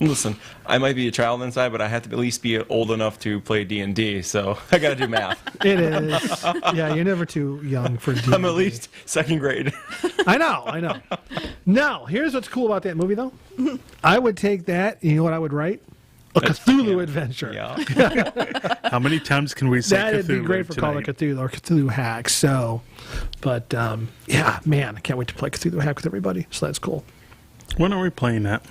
Listen, I might be a child inside, but I have to at least be old enough to play D&D, so I got to do math. It is. Yeah, you're never too young for D&D. I'm at least second grade. I know. Now, here's what's cool about that movie, though. I would take that. You know what I would write? A Cthulhu adventure. Yeah. How many times can we say That'd be Cthulhu great for Call of tonight? Cthulhu or Cthulhu Hack. So, but yeah, man, I can't wait to play Cthulhu Hack with everybody. So that's cool. When are we playing that?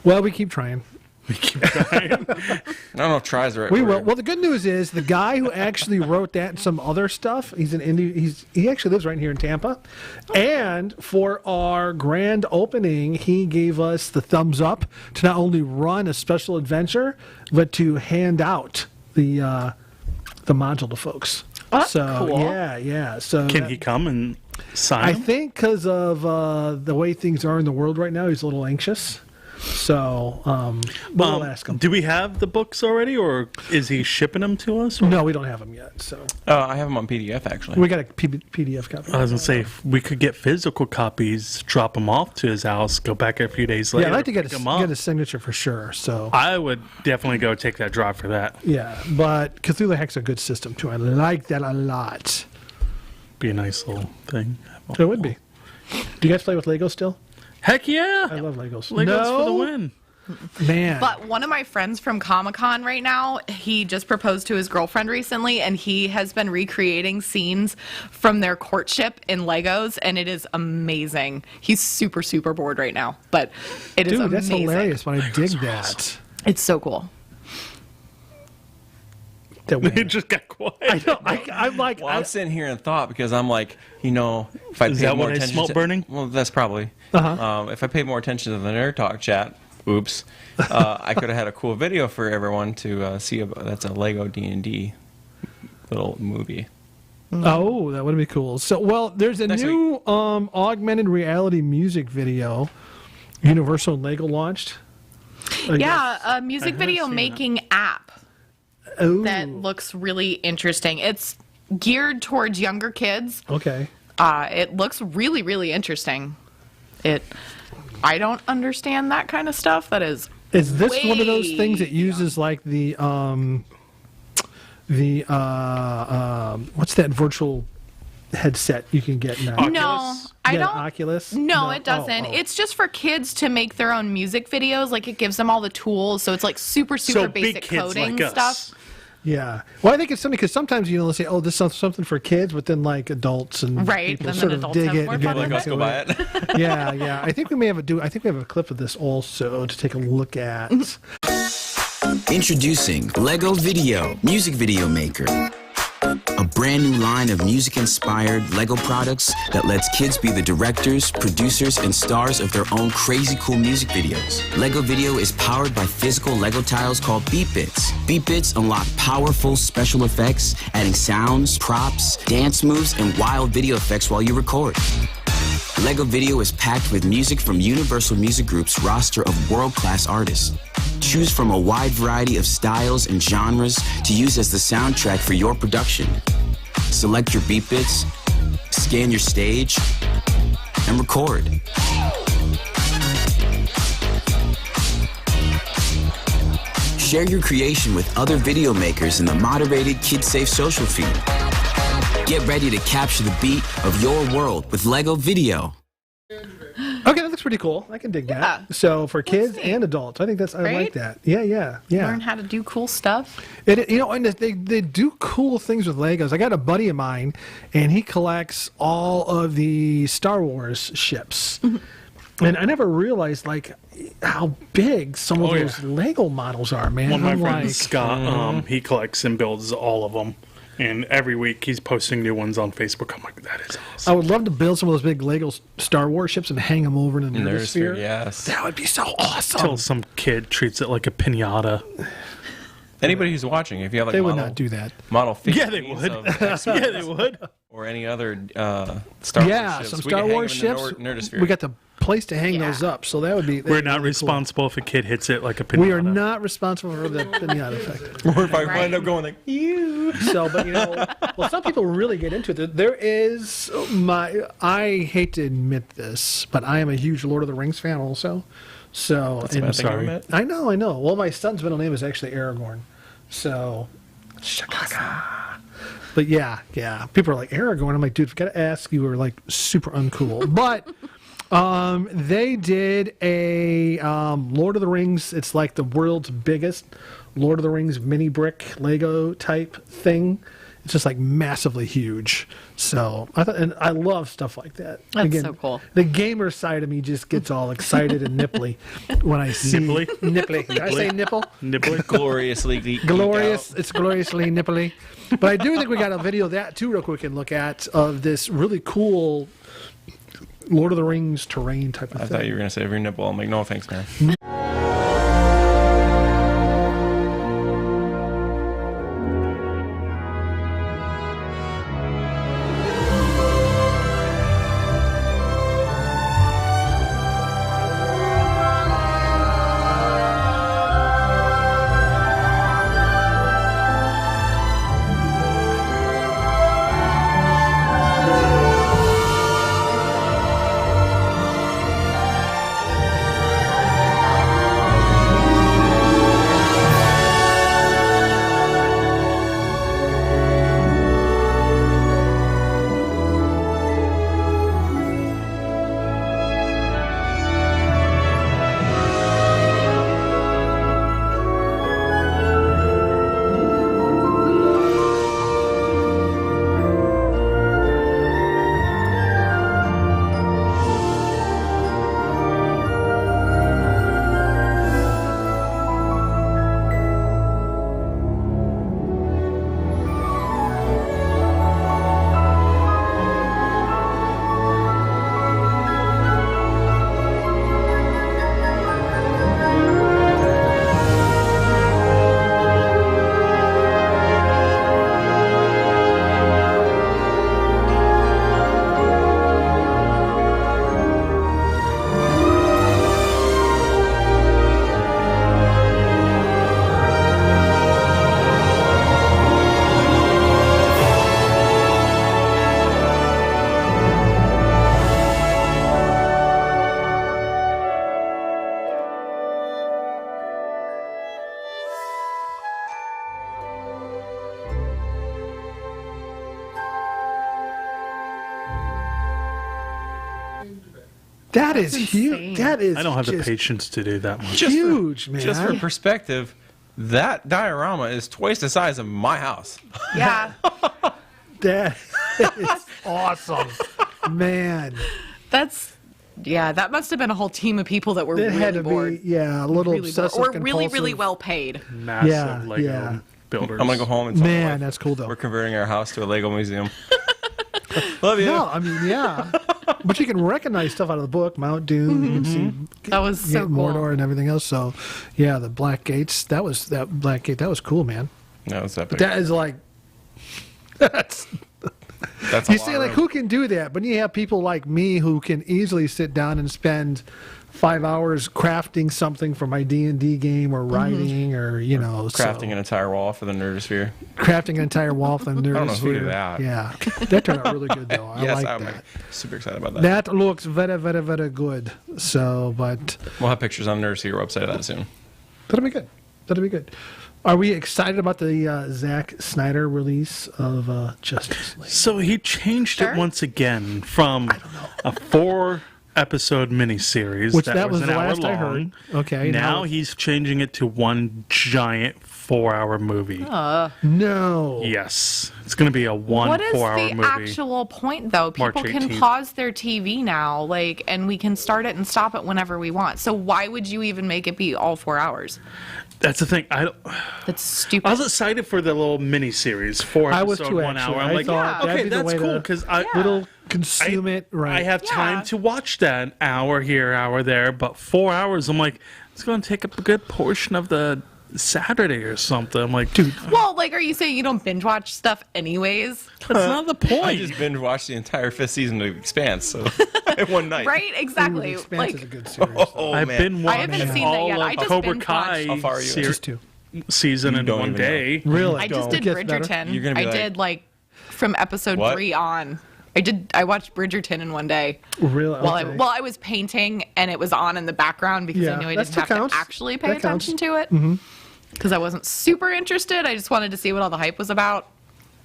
Well, we keep trying. We keep trying. I don't know if tries the right We word. will. Well, the good news is the guy who actually wrote that and some other stuff. He's an indie. He actually lives right here in Tampa, and for our grand opening, he gave us the thumbs up to not only run a special adventure, but to hand out the module to folks. Oh, that's so cool. yeah. So Can he come and sign I them? think because of the way things are in the world right now, he's a little anxious. So, we'll ask him. Do we have the books already, or is he shipping them to us? Or? No, we don't have him yet. So I have them on PDF, actually. we got a PDF copy. I was gonna say if we could get physical copies, drop them off to his house, go back a few days later. Yeah, I'd like to pick 'em up. get a signature for sure. So I would definitely go take that drive for that. yeah, but Cthulhu Hack's a good system too. I like that a lot. Be a nice little thing. It would be. Do you guys play with Legos still? Heck yeah! I love Legos. Legos for the No? win. Man. But one of my friends from Comic-Con right now, he just proposed to his girlfriend recently, and he has been recreating scenes from their courtship in Legos, and it is amazing. He's super, super bored right now, but it is Dude, amazing. that's hilarious. But I dig that. It's so cool. That It way. just got quiet. I know. I'm like, Well, I'm sitting here in thought because I'm like, if I Is paid that more what I attention smelt to, burning? Well, that's probably. Uh-huh. If I paid more attention to the Nerd Talk chat, oops, I could have had a cool video for everyone to see. That's a Lego D&D little movie. oh, that would be cool. So, well, there's a Next new augmented reality music video. Universal and Lego launched. Yeah, a music video seen making app Oh, that looks really interesting. It's geared towards younger kids. okay. It looks really, really interesting. I don't understand that kind of stuff. That is Is this one of those way things that uses like the what's that virtual headset you can get now? No, Oculus? I Yeah, don't. Oculus? No, No. it doesn't. Oh. It's just for kids to make their own music videos. Like it gives them all the tools, so it's like super So big basic kids coding like us. stuff. Yeah. Well, I think it's something because sometimes let's say, oh, this is something for kids, but then like adults and people And sort then of adults dig have it more and fun get with Like us into go buy it. it. Yeah. I think we may have I think we have a clip of this also to take a look at. Introducing Lego Video, music video maker. A brand new line of music-inspired Lego products that lets kids be the directors, producers, and stars of their own crazy cool music videos. Lego Video is powered by physical Lego tiles called Beat Bits. Beat Bits unlock powerful special effects, adding sounds, props, dance moves, and wild video effects while you record. Lego Video is packed with music from Universal Music Group's roster of world-class artists. Choose from a wide variety of styles and genres to use as the soundtrack for your production. Select your beat bits, scan your stage, and record. Share your creation with other video makers in the moderated, kid-safe social feed. Get ready to capture the beat of your world with Lego Video. Okay, that looks pretty cool. I can dig that. So for kids and adults, I think I like that. Yeah. Learn how to do cool stuff. And they do cool things with Legos. I got a buddy of mine, and he collects all of the Star Wars ships. And I never realized how big some of those Lego models are, man. One of my friends, Scott, he collects and builds all of them. And every week he's posting new ones on Facebook. I'm like, that is awesome. I would love to build some of those big Lego Star Wars ships and hang them over in the Nerdosphere. Yes. That would be so awesome. Until some kid treats it like a pinata. Anybody who's watching, if you have they would not do that. Model 15 Yeah, they would. Yeah, they would. Or any other Star Wars ships. Some We Star can hang Wars them in ships. the Nerdosphere. We got the place to hang those up, so that would be. We're not responsible if a kid hits it like a pinata. We are not responsible for the pinata effect. Or if I wind up going like, you. So, but some people really get into it. There is I hate to admit this, but I am a huge Lord of the Rings fan also. So, I'm sorry. I know. Well, my son's middle name is actually Aragorn. So, but yeah. People are like Aragorn. I'm like, dude, I've got to ask. You were like super uncool, but. They did a Lord of the Rings. It's like the world's biggest Lord of the Rings mini brick Lego type thing. It's just like massively huge. So I thought, and I love stuff like that. That's so cool. The gamer side of me just gets all excited and nipply when I see nipply. Did I say nipple? Nipply. Gloriously Glorious. It's gloriously nipply. But I do think we got a video of that too, real quick, and look at of this really cool Lord of the Rings terrain type of thing. I thought you were going to say every nipple. I'm like, no thanks, man. That is insane. huge. That is I don't have the just patience to do that much. huge, man. Just for perspective, That diorama is twice the size of my house. Yeah. That is awesome, man. That must have been a whole team of people that were It really had to bored. be, a little Really bored. obsessive, Or really, compulsive. really well paid. Massive Lego builders. I'm gonna go home and tell my Man, wife that's cool though. we're converting our house to a Lego museum. Love you. No, I mean, yeah. But you can recognize stuff out of the book, Mount Doom. You can see That was so cool. Mordor and everything else. So, yeah, the Black Gates. That Black Gate. That was cool, man. No, it's epic. But that is like, that's. That's a You lot see, of like, room. who can do that? But you have people like me who can easily sit down and spend 5 hours crafting something for my D&D game or writing or, crafting an entire wall for the Nerdosphere. crafting an entire wall for the Nerdosphere. I don't know who did that. Yeah. That turned out really good, though. I Yes, like I'm that. super excited about that. That looks very, very, very good. So, but We'll have pictures on the Nerdosphere website of that soon. that'll be good. That'll be good. Are we excited about the Zack Snyder release of Justice League? So he changed it once again from a 4-episode miniseries Which that was an the hour last long. I heard. Okay. Now he's changing it to one giant 4-hour movie. No. Yes, it's going to be a What is 4-hour the movie. actual point, though? March People can 18th. pause their TV now, and we can start it and stop it whenever we want. So why would you even make it be all 4 hours? That's the thing. That's stupid. I was excited for the little mini-series, 4 I was episode, too, 1 actually. hour. I'm I like, thought that'd okay, be the that's way cool to- because Little consume it, right. I have time Yeah. to watch that hour here, hour there. But 4 hours, I'm like, it's going to take up a good portion of the Saturday or something. I'm like, dude, Well, are you saying you don't binge watch stuff anyways? that's not the point. I just binge watched the entire 5th season of Expanse, so in one night. Right? Exactly. Ooh, The Expanse is a good series. Oh, I've man. been I watching haven't seen that all yet. of I just Cobra binge Kai watched. How far are you? Just two. season You in don't one even day. Really? I just It did gets better? Bridgerton. You're gonna be I like- did from episode What? 3 on. I watched Bridgerton in one day. Really? While Okay. I was painting and it was on in the background because Yeah, I knew I that didn't have still counts. to actually pay That counts. attention to it. Because I wasn't super interested. I just wanted to see what all the hype was about.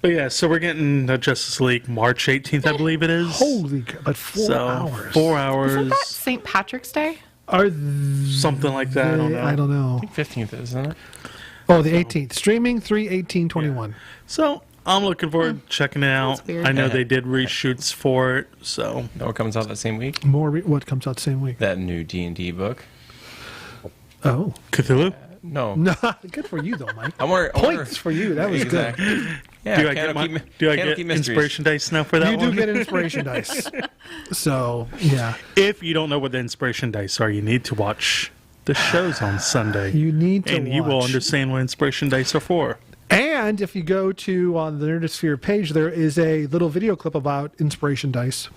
But yeah, so we're getting the Justice League March 18th, I believe it is. Holy cow. But 4 so, hours. 4 hours, Isn't that St. Patrick's Day? Are something like that. I don't know. I don't know. 15th, isn't it? Oh, the 18th. Streaming 3/18/21. So I'm looking forward to checking it out. That's weird. I know they did reshoots for it, so No, it comes out that same week. What comes out the same week? That new D&D book. Oh. Cthulhu. No. No, good for you, though, Mike. I wonder. Points for you. That was good. Exactly. Yeah, Do I get, Candlekeep Mysteries. inspiration dice now for that You one? do get inspiration dice. So, yeah. If you don't know what the inspiration dice are, you need to watch the shows on Sunday. You need to and you will watch. understand what inspiration dice are for. And if you go to on the Nerdosphere page, there is a little video clip about inspiration dice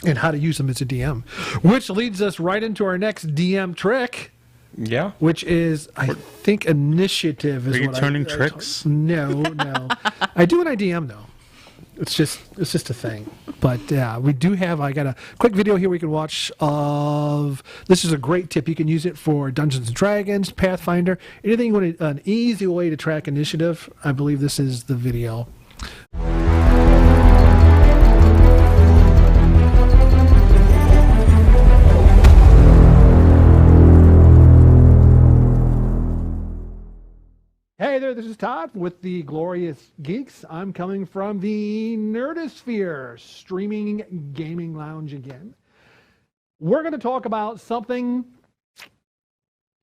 and how to use them as a DM, which leads us right into our next DM trick, Yeah. which is, I think, initiative. Is Are you what turning I tricks? No. I do when I DM though. It's just a thing. But yeah, we do have. I got a quick video here we can watch of. This is a great tip. You can use it for Dungeons and Dragons, Pathfinder, anything you want an easy way to track initiative. I believe this is the video. Hey there, this is Todd with the Glorious Geeks. I'm coming from the Nerdosphere streaming gaming lounge again. We're going to talk about something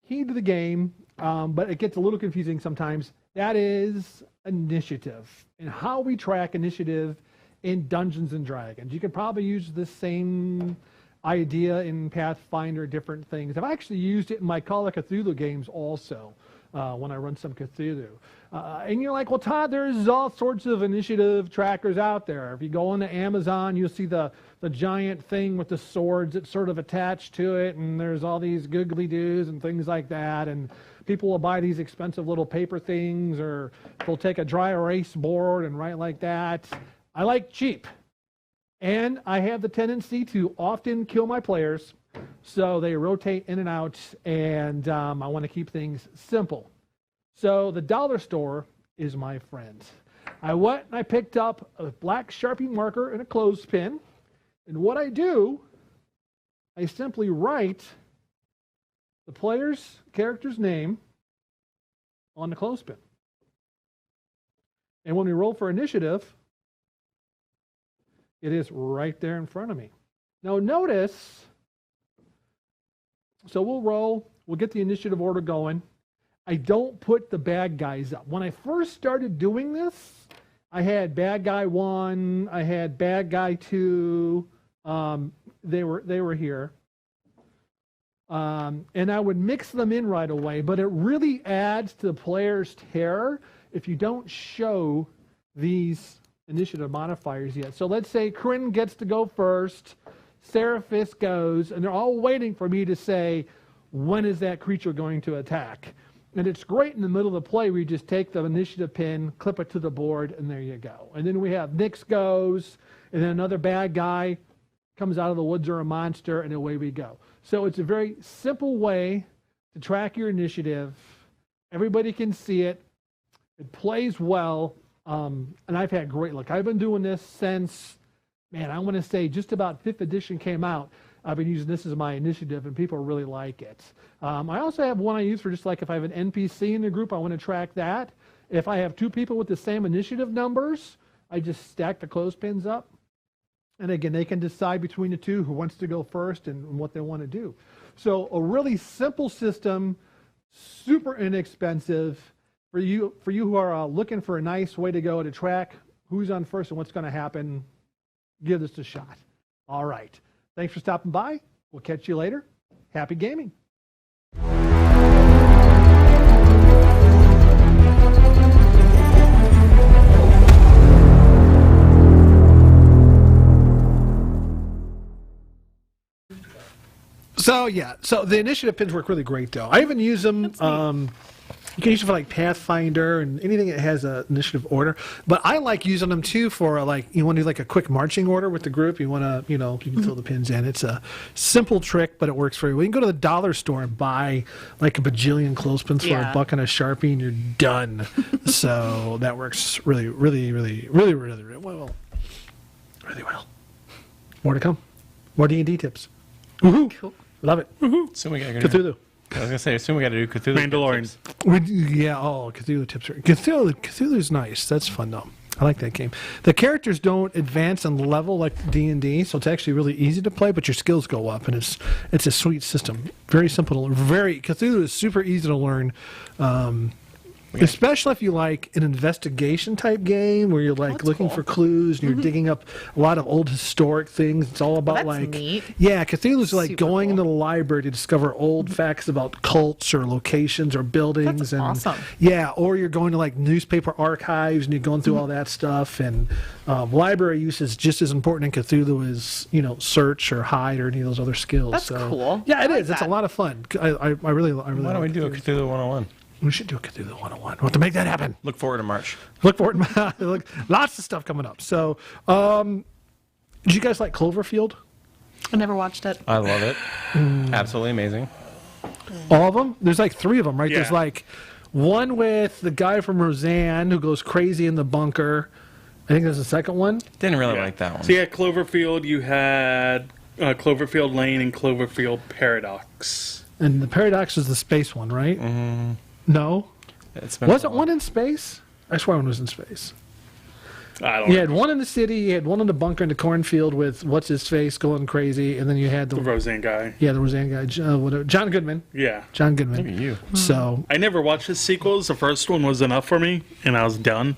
key to the game, but it gets a little confusing sometimes. That is initiative and how we track initiative in Dungeons and Dragons. You could probably use the same idea in Pathfinder, different things. I've actually used it in my Call of Cthulhu games also. When I run some Cthulhu. And you're like, well, Todd, there's all sorts of initiative trackers out there. If you go onto Amazon, you'll see the giant thing with the swords that's sort of attached to it, and there's all these googly-doos and things like that, and people will buy these expensive little paper things, or they'll take a dry erase board and write like that. I like cheap. And I have the tendency to often kill my players, so they rotate in and out, and I want to keep things simple. So the dollar store is my friend. I went and I picked up a black Sharpie marker and a clothespin, and what I do, I simply write the player's character's name on the clothespin. And when we roll for initiative, it is right there in front of me. Now notice, so we'll roll, we'll get the initiative order going. I don't put the bad guys up. When I first started doing this, I had bad guy 1, I had bad guy 2, they were here. And I would mix them in right away, but it really adds to the player's terror if you don't show these initiative modifiers yet. So let's say Corinne gets to go first, Seraphis goes, and they're all waiting for me to say, when is that creature going to attack? And it's great in the middle of the play where you just take the initiative pin, clip it to the board, and there you go. And then we have Nyx goes, and then another bad guy comes out of the woods or a monster, and away we go. So it's a very simple way to track your initiative. Everybody can see it. It plays well, and I've had great luck. I've been doing this since, man, I want to say just about 5th edition came out. I've been using this as my initiative, and people really like it. I also have one I use for just like if I have an NPC in the group, I want to track that. If I have 2 people with the same initiative numbers, I just stack the clothespins up. And again, they can decide between the 2 who wants to go first and what they want to do. So a really simple system, super inexpensive for you who are looking for a nice way to go to track who's on first and what's going to happen. Give this a shot. All right. Thanks for stopping by. We'll catch you later. Happy gaming. So the initiative pins work really great, though. I even use them. You can use it for like Pathfinder and anything that has an initiative order. But I like using them too for like you want to do like a quick marching order with the group. You want to, you can throw the pins in. It's a simple trick, but it works very well. You can go to the dollar store and buy like a bajillion clothespins for $1 and a Sharpie, and you're done. So that works really well. Really well. More to come. More D&D tips. Woohoo! Cool. Love it. Woohoo! So we got Cthulhu. I was gonna say, assume we got to do Cthulhu. Mandalorian. Cthulhu tips are Cthulhu's nice. That's fun though. I like that game. The characters don't advance and level like D&D, so it's actually really easy to play, but your skills go up, and it's a sweet system. Very simple to learn. Cthulhu is super easy to learn. Especially if you like an investigation type game where you're like looking for clues and you're digging up a lot of old historic things. It's all about neat. Yeah, Cthulhu's like Super going cool. into the library to discover old facts about cults or locations or buildings. That's and awesome. Yeah, or you're going to like newspaper archives and you're going through all that stuff. And library use is just as important in Cthulhu as search or hide or any of those other skills. That's cool. Yeah, it I like is. It's a that. lot of fun. I really. Why don't we do a Cthulhu 101? We should do a Cthulhu 101. We'll have to make that happen. Look forward to March. Look forward to lots of stuff coming up. So, did you guys like Cloverfield? I never watched it. I love it. Absolutely amazing. All of them? There's like 3 of them, right? Yeah. There's like one with the guy from Roseanne who goes crazy in the bunker. I think there's a second one. Didn't really like that one. So you had Cloverfield, you had Cloverfield Lane, and Cloverfield Paradox. And the Paradox is the space one, right? Mm-hmm. No? It's been Wasn't one in space? I swear one was in space. I don't You know. had one in the city, you had one in the bunker in the cornfield with what's-his-face going crazy, and then you had The Roseanne guy. the Roseanne guy, John Goodman. Yeah. John Goodman. Look at you. So, I never watched the sequels. The first one was enough for me, and I was done.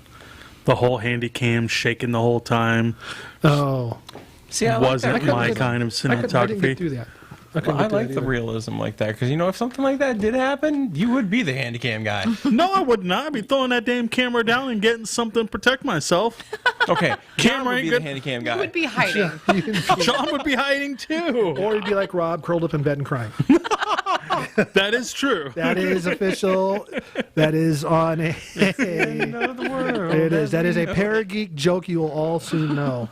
The whole handy cam shaking the whole time See, I like wasn't that. my kind of I didn't get cinematography. through that. I like the realism like that because if something like that did happen, you would be the handycam guy. No, I would not. I'd be throwing that damn camera down and getting something to protect myth. Okay, John Camera would ain't be good. the handycam guy. You would be hiding. John would be hiding too. Or you'd be like Rob, curled up in bed and crying. That is true. That is official. That is on a. It is. That is a Parageek joke you will all soon know.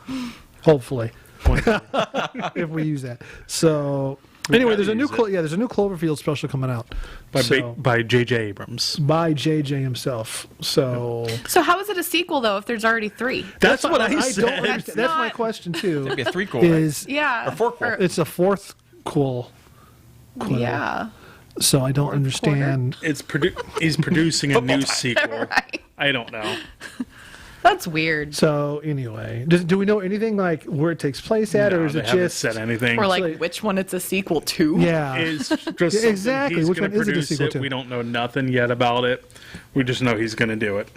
Hopefully. If we use that. So. Anyway, there's a new there's a new Cloverfield special coming out By J.J. Abrams. by JJ himself. So How is it a sequel though if there's already 3? That's what I don't said. understand. That's my question too. It'd be a 3-quel, Is Yeah. Or 4-quel. it's a 4th quel. Yeah. So I don't understand. He's producing a new sequel. Right. I don't know. That's weird. So anyway, do we know anything like where it takes place at, or is they it haven't just said anything? Or like which one it's a sequel to. Yeah, It's just Yeah, exactly. He's Which going one to is it a produce sequel it. to? We don't know nothing yet about it. We just know he's going to do it.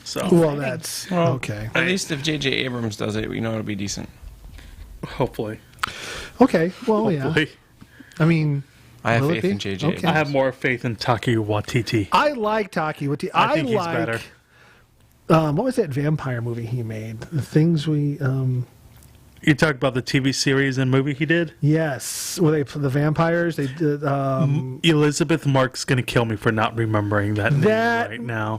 So well, that's okay. At least if J.J. Abrams does it, we know it'll be decent. hopefully, Okay, well, hopefully. I mean, I have will it faith be? in J.J. Okay. I have more faith in Taki Watiti. I like Taki Waititi. I think he's better. What was that vampire movie he made? The things we. You talk about the TV series and movie he did? Yes, where they the vampires. They did. Elizabeth Mark's going to kill me for not remembering that name right now.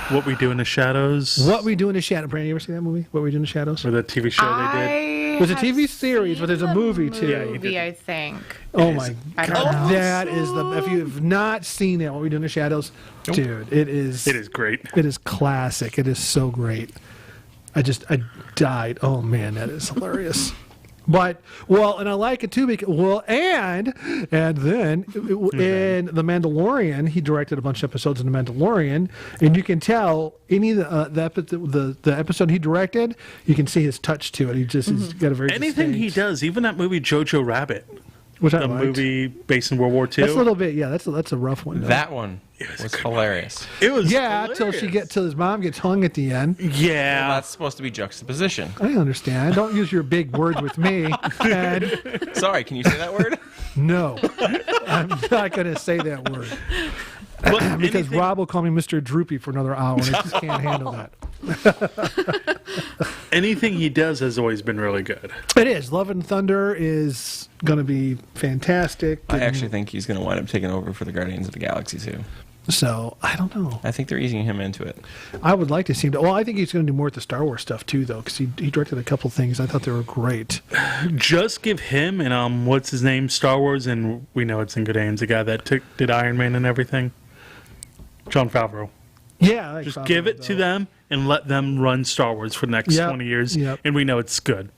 What We Do in the Shadows? What We Do in the Shadows. Brandon, you ever see that movie? What We Do in the Shadows? Or the TV show they did? There's a TV series, but there's a movie too. Yeah, you Movie, did. I think. Oh my I don't god, know. that is the. If you have not seen that, What We Do in the Shadows, dude, it is. It is great. It is classic. It is so great. I died. Oh man, that is hilarious. But and I like it too because and then in The Mandalorian, he directed a bunch of episodes in The Mandalorian, and you can tell any of the episode he directed, you can see his touch to it. He just has got a very Anything he distinct- does, even that movie Jojo Rabbit, which I the liked. movie based in World War II. That's a little bit, yeah. That's a rough one. Though. That one was hilarious. It was till his mom gets hung at the end. Yeah. Well, that's supposed to be juxtaposition. I understand. Don't use your big words with me. And Sorry, can you say that word? no, I'm not going to say that word But because Rob will call me Mr. Droopy for another hour, and I just can't handle that. anything he does has always been really good. It is. Love and Thunder is going to be fantastic. I actually think he's going to wind up taking over for the Guardians of the Galaxy too. So I don't know. I think they're easing him into it. I would like to see him. Well, I think he's going to do more with the Star Wars stuff too, though, because he directed a couple things. I thought they were great. Just give him and what's his name, Star Wars, and we know it's in good hands. The guy that did Iron Man and everything, Jon Favreau. Yeah, I like Just Favreau, give it though. to them and let them run Star Wars for the next 20 years, and we know it's good.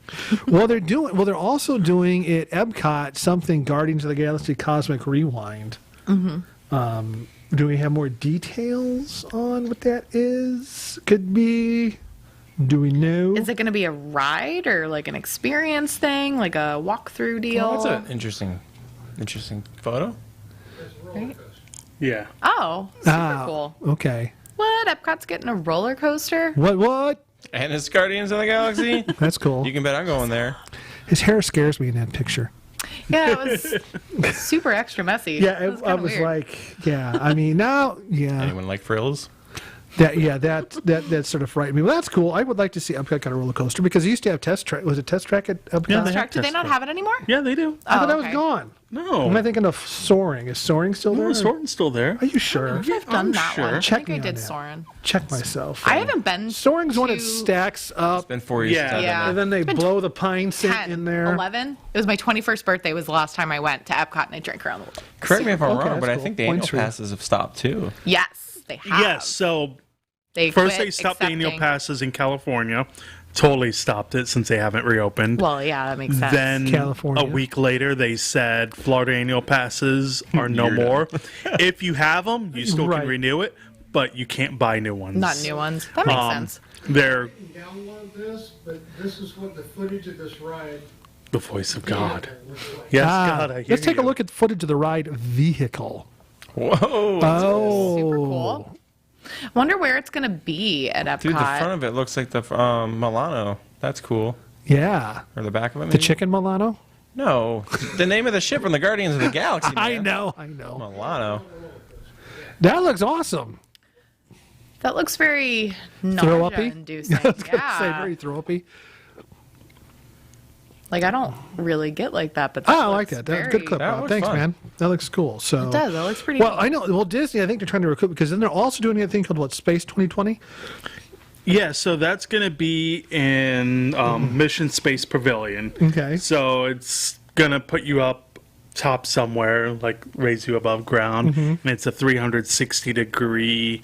They're also doing at Epcot something Guardians of the Galaxy Cosmic Rewind. Mm-hmm. Do we have more details on what that is? Could be. Do we know? Is it going to be a ride or like an experience thing, like a walkthrough deal? Well, that's an interesting photo. Right? Yeah. Oh, super cool. Okay. What? Epcot's getting a roller coaster? What? And it's Guardians of the Galaxy. That's cool. You can bet I'm going there. His hair scares me in that picture. Yeah, it was super extra messy. Yeah, It was I kinda was weird. like, yeah. I mean, now, yeah. Anyone like frills? That sort of frightened me. Well, that's cool. I would like to see Epcot get a roller coaster because he used to have test track. Was it test track at Epcot? Yeah, they Track, do they test not track. have it anymore? Yeah, they do. I thought that okay. was gone. No. Am I thinking of Soaring? Is Soaring still there? No, Soren's still there. Are you sure? I've done I'm that sure. one. I Check think I me on did that. Soren. Check myself. I haven't been. Soaring's one that to stacks up, It's been 4 years. Yeah. since I've been Yeah. there. and then they been blow the pine scent 10, in there. 11. It was my 21st birthday. Was the last time I went to Epcot and I drank around the world. Correct me if I'm Okay, wrong, but that's I cool. think the annual Points for you. passes have stopped too. Yes, they have. Yes, so They first quit they stopped the annual accepting- passes in California. Totally stopped it since they haven't reopened. Well, yeah, that makes sense. Then California. a week later, they said Florida annual passes are no You're done. more. If you have them, you still Right. can renew it, but you can't buy new ones. Not new ones. That makes sense. They're Download this, but this is what the footage of this ride. the voice of God. Yes, God, I hear Let's take you. a look at footage of the ride vehicle. Whoa! Oh, Super cool. Wonder where it's gonna be at Epcot. Dude, the front of it looks like the Milano. That's cool. Yeah, Or the back of it, maybe? the chicken Milano. No, the name of the ship from the Guardians of the Galaxy. I man. know. Milano. That looks awesome. That looks very Throw uppy. nausea-inducing. I was gonna say Yeah. very throw uppy. Like I don't really get like that, but Oh, that I like looks that. That's a good clip, That Rob. looks Thanks, fun. man. That looks cool. So It does. That looks pretty. Well, neat. I know. Well, Disney, I think they're trying to recoup because then they're also doing a thing called what? Space 2020. Yeah, so that's going to be in Mission Space Pavilion. Okay. So it's going to put you up top somewhere, like raise you above ground, and it's a 360-degree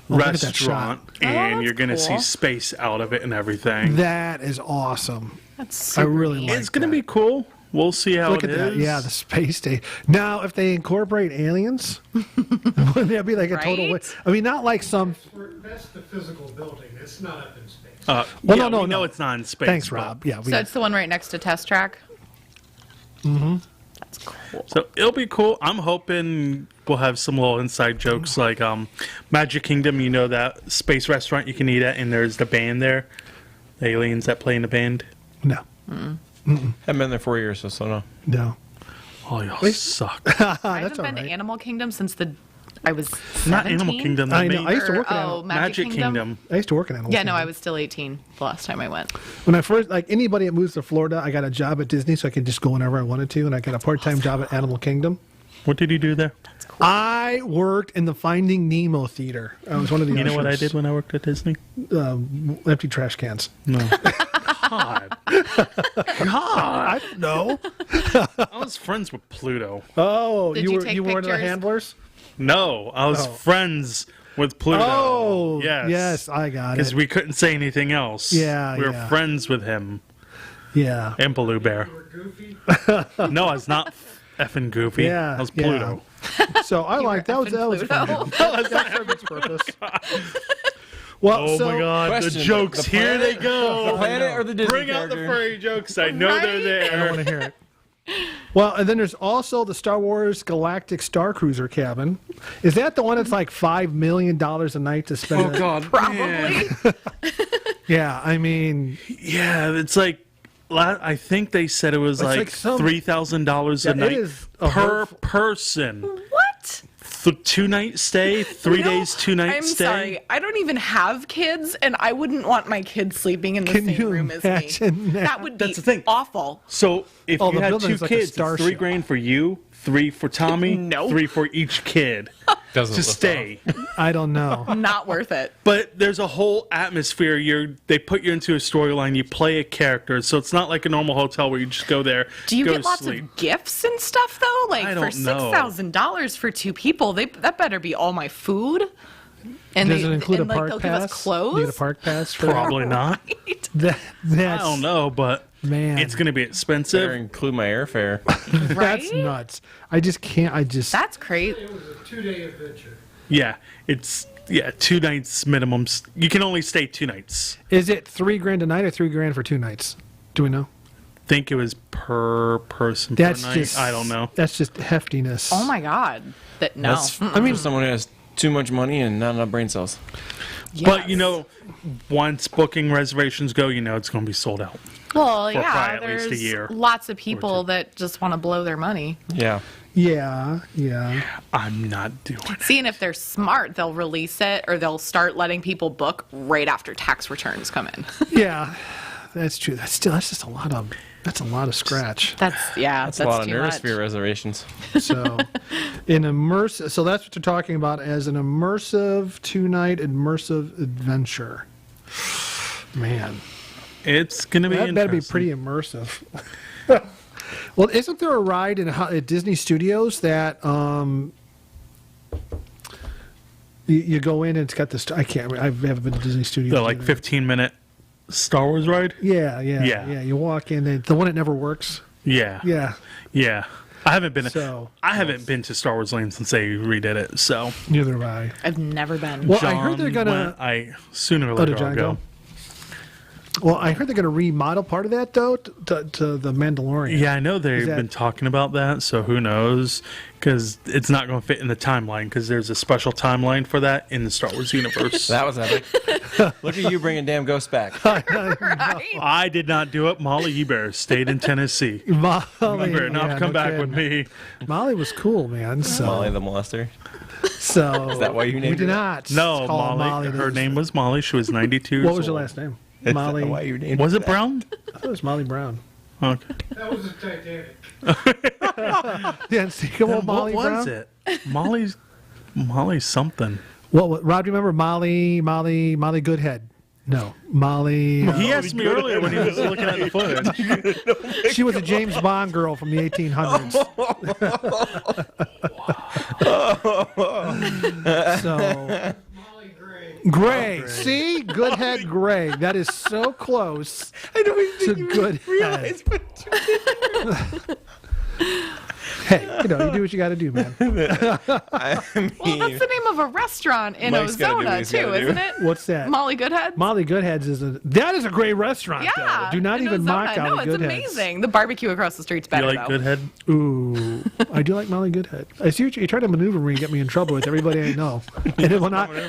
look at that restaurant, Oh, and that's you're going to see cool. space out of it and everything. That is awesome. That's I super really neat. like It's going to that. be cool. We'll see how Look it at that. is. Yeah, the space station. Now, if they incorporate aliens, wouldn't that be like a total? Right? I mean, not like some. That's the physical building. It's not up in space. Well, yeah, no, we know no. it's not in space. Thanks, but- Rob. Yeah, So it's the one right next to Test Track. Mm-hmm. That's cool. So it'll be cool. I'm hoping we'll have some little inside jokes like Magic Kingdom. You know that space restaurant you can eat at, and there's the band there, the aliens that play in the band. No. Haven't been there 4 years, so no. No. Oh, y'all suck. I That's haven't all been right. to Animal Kingdom since I was 17. Not Animal Kingdom. The I know. main- I used to work at Oh, Animal. Magic Kingdom. I used to work at Animal Yeah, Kingdom. no, I was still 18 the last time I went. When I first, like anybody that moves to Florida, I got a job at Disney, so I could just go whenever I wanted to, and I got a part-time job at Animal Kingdom. What did you do there? I worked in the Finding Nemo theater. I was one of the. You know what I ushers. did when I worked at Disney? Empty trash cans. No. God. I don't know. I was friends with Pluto. Oh, Did you you were take you were one of the pictures? handlers. No, I was Oh. friends with Pluto. Oh, yes. yes, I got Because it. we couldn't say anything else. Yeah, We were yeah. friends with him Yeah. and Blue Bear. You were goofy. No, I was not effing goofy. Yeah, I was yeah. Pluto. So I like that. Was effing fun. Pluto. That served its purpose. Well, Oh so, my God, Question, the jokes. the Here they planet- go. the planet or the Disney Bring out the character? furry jokes. I know they're I there. don't want to hear it. Well, and then there's also the Star Wars Galactic Star Cruiser cabin. Is that the one that's like $5 million a night to spend? Oh God, Probably. man. Yeah, I mean, Yeah, it's like I think they said it was like like some- $3,000 Yeah, a it night is a per hurtful- What? person. 2-night stay, 3 days, 2-night I'm stay. sorry. I don't even have kids, and I wouldn't want my kids sleeping in the Can same you room as me. imagine that? That would be That's the thing. awful. So if Oh, you the had building's 2 like a kids, it's starship. $3,000 for you, 3 for Tommy, No. 3 for each kid Doesn't to lift stay. I don't know. Not worth it. But there's a whole atmosphere. They put you into a storyline. You play a character, so it's not like a normal hotel where you just go there. Do you go get to lots sleep. of gifts and stuff though? Like I for don't know. $6,000 for 2 people, that better be all my food. And Does it include a and, like, park they'll pass? give us clothes. You get a park pass for Probably not. that? I That's, don't know, but Man. it's going to be Better expensive. include my airfare. That's Right? nuts. I just can't. I just. That's crazy. It was a 2-day adventure. Yeah, it's 2 nights minimum. You can only stay 2 nights. Is it $3,000 a night or $3,000 for 2 nights? Do we know? Think it was per person That's per night. just. I don't know. That's just heftiness. Oh my God. That no. That's I mean, someone who has too much money and not enough brain cells. But Yes. once booking reservations go, it's going to be sold out. Well, for yeah. probably at least a There's year lots of people that just want to blow their money. Yeah. Yeah. Yeah. I'm not doing it. See, and if they're smart, they'll release it or they'll start letting people book right after tax returns come in. Yeah. That's true. That's just a lot of. That's a lot of scratch. That's That's a lot of too much. Nerdosphere reservations. So, So that's what they're talking about as an immersive 2-night immersive adventure. Man, It's going to be that better be interesting. pretty immersive. Well, isn't there a ride at Disney Studios that you go in and it's got this? I can't. I haven't been to Disney Studios. The like either. 15-minute Star Wars ride? Yeah. Yeah. You walk in, the one that never works. Yeah. Yeah. Yeah. I haven't been to Star Wars Land since they redid it, so Neither have I. I've never been. Well, I heard they're gonna. sooner or Oh, later did John I'll go. Well, I heard they're going to remodel part of that though to the Mandalorian. Yeah, I know they've that- been talking about that, so who knows? Because it's not going to fit in the timeline, because there's a special timeline for that in the Star Wars universe. That was epic. Look at you bringing damn ghosts back. Right? I did not do it. Molly Eber stayed in Tennessee. Molly, You better not yeah, come no back kidding. with me. Molly was cool, man. So, Molly the molester. so Is that why you we named did her? not. No, call Molly. Her This- name was Molly. She was 92 years What was your old. last name? Is Molly. that why you named Was her it that? Brown? I thought it was Molly Brown. Okay. That was a Titanic. The unsinkable Molly what was Brown. it? Molly something. What? Rob, do you remember Molly Goodhead? No, Molly. He asked me earlier when he was looking at the footage. She was a James Bond girl from the 1800s. So Molly Gray. Gray. See? Good head gray. That is so close to good head. Hey, you do what you got to do, man. I mean, Well, that's the name of a restaurant in Mike's gotta do what Ozona, he's too, gotta do. isn't it? What's that? Molly Goodhead? Molly Goodheads is a great restaurant. Yeah. Though. Do not in even Ozona. mock No, Molly it's Goodheads. amazing. The barbecue across the street's You better, like though. Goodhead? Ooh, I do like Molly Goodhead. I see what you try to maneuver me and get me in trouble with everybody I know. And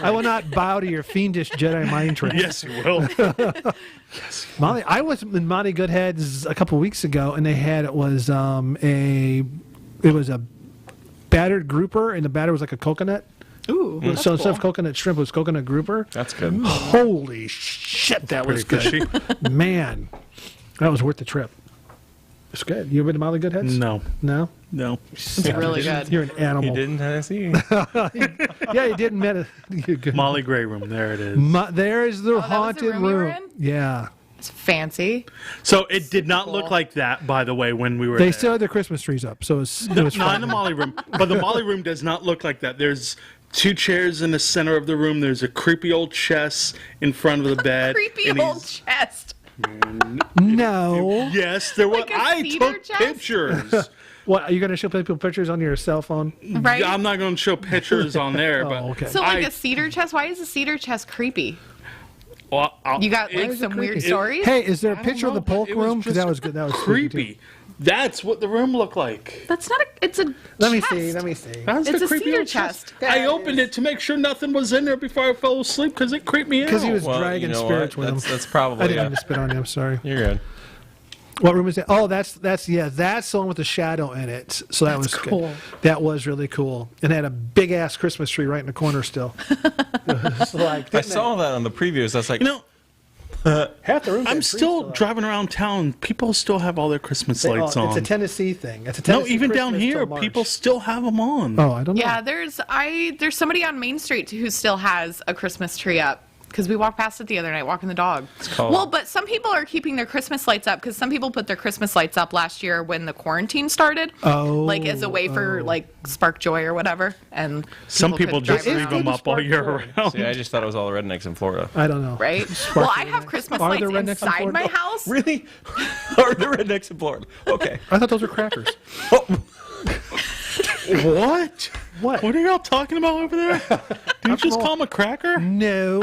I will not bow to your fiendish Jedi mind trick. Yes, you will. Molly, I was in Molly Goodhead's a couple weeks ago, and they had it was a battered grouper, and the batter was like a coconut. Ooh, that's So instead cool. of coconut shrimp, it was coconut grouper. that's good. Holy shit, that was Pretty good. fishy. Man, that was worth the trip. It's good. You ever been to Molly Goodhead's? No. No? No. It's really good. You're an You animal. did in Tennessee. Yeah, you didn't met you're good. Molly Gray Room. There it is. There is the that was the haunted room you were room. in? Yeah. It's fancy. So it did not Cool. look like that, by the way, when we were They there. still had their Christmas trees up, so it was Not in fun. the Molly Room. But the Molly Room does not look like that. There's 2 chairs in the center of the room. There's a creepy old chest in front of the bed. Creepy and old he's- chest. No. Yes, there was. Like a I cedar took chest? pictures. What, are you going to show people pictures on your cell phone? Right? I'm not going to show pictures on there, but okay. So, like I- a cedar chest? Why is a cedar chest creepy? well, You got, like, it's some weird creepy? stories? Hey, is there a I don't picture of the know, but polk it was room? Because just that was good. That was spooky, too. creepy. That's what the room looked like. That's not a... It's a Let me chest. see. Let me see. That's It's the a creepy cedar old chest. I opened it to make sure nothing was in there before I fell asleep because it creeped me out. Because he was Well, dragging you know spirits what? with him. That's I probably didn't mean to spit on you. I'm sorry. You're good. What room is it? Oh, that's the one with the shadow in it. So that was cool. Good. That was really cool, and it had a big ass Christmas tree right in the corner still. It's like, I saw that on the previews. That's like, You know, half the room. I'm still driving around town. People still have all their Christmas lights on. It's a Tennessee thing. It's a No, Tennessee even down Christmas here, till March. people still have them on. Oh, I don't know. Yeah, there's somebody on Main Street who still has a Christmas tree up. Because we walked past it the other night walking the dog. called- Well, but some people are keeping their Christmas lights up because some people put their Christmas lights up last year when the quarantine started. Oh, Like as a way for like spark joy or whatever. And Some people couldn't just drive leave around. them up all year around. see, I just thought it was all the rednecks in Florida. I don't know. Right? Well, I have Christmas Are lights there rednecks in inside Florida? my house. Really? Are the rednecks in Florida? Okay. I thought those were crackers. What? What? What are y'all talking about over there? Did you just call him a cracker? No.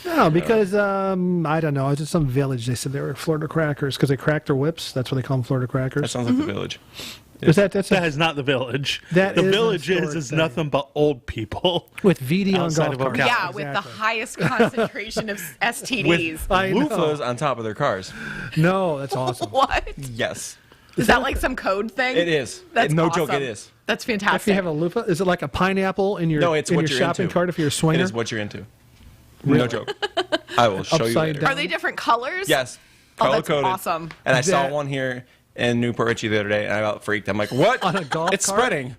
No, because I don't know. It was just some village. They said they were Florida crackers because they cracked their whips. That's why they call them Florida That crackers. sounds like the village. Is that's That is not the village. That the is a village historic is thing. nothing but old people. with VD on Outside golf of carts? Ocala. Yeah, with the highest concentration of STDs. I know. Loofahs on top of their cars. No, that's awesome. What? Yes. Is that like some code thing? It is. That's No awesome. joke, it is. That's If you fantastic. have a loofah, is it like a pineapple in your No, it's in what your you're shopping into. cart if you're a It swinger? is what you're into. No joke. I will show you Upside later. down. Are they different colors? Yes. Oh, Color that's coded. awesome. And I saw That- one here in Newport Richie the other day, and I about freaked. I'm like, what? On a golf It's cart? spreading.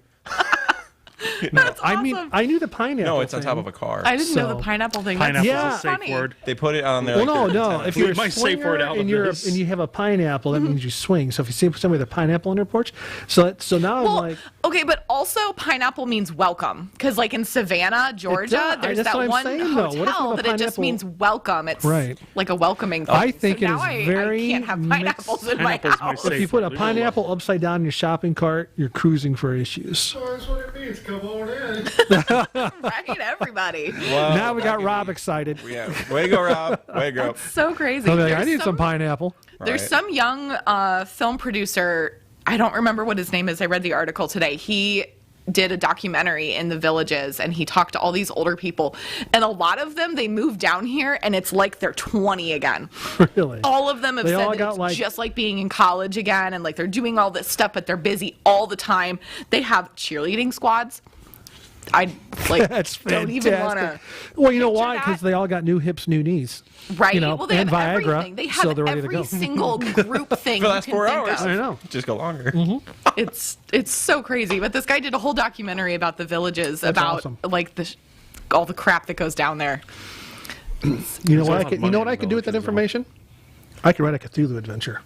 That's awesome. I mean, I knew the pineapple. No, it's on thing. top of a car. I didn't know So- the pineapple thing. Pineapple's Yeah. a safe funny. word. They put it on there. Well, like no. they're If you're Leave a my safe word swinger out and of this. you have a pineapple, that means you swing. So if you see somebody with a pineapple on their porch, so now Well, I'm like, okay, but also pineapple means welcome because, like in Savannah, Georgia, does. there's That's that what I'm one saying, though. What if you have hotel a that it just pineapple- means welcome. It's Right. like a welcoming thing. I think so it now is I very can't have mixed. pineapples in my Pineapple's my house. safe if you put a word. Leave it alone. pineapple upside down in your shopping cart, you're cruising for issues. So that's what it means. Come on in. Right, everybody. Wow. Now we got Rob excited. Yeah. Way to go, Rob. Way to go. So crazy. I'll be like, I There's need some pineapple. There's Right. some young film producer. I don't remember what his name is. I read the article today. He did a documentary in the villages and he talked to all these older people, and a lot of them, they moved down here and it's like they're 20 again. Really? All of them have They said all that got, it's like- just like being in college again, and like they're doing all this stuff, but they're busy all the time. They have cheerleading squads. I like That's don't fantastic. even want to. Well, you know picture why? that. Because they all got new hips, new knees. Right. You know, Well, they and have Viagra, everything. They have so they're ready to every go. single group thing For the you last can 4 think hours. of. I know. Just go longer. It's so crazy. But this guy did a whole documentary about the villages, about awesome. like all the crap that goes down there. You know There's a what? lot of You know what money I in could do with that villages, though. information? I could write a Cthulhu adventure.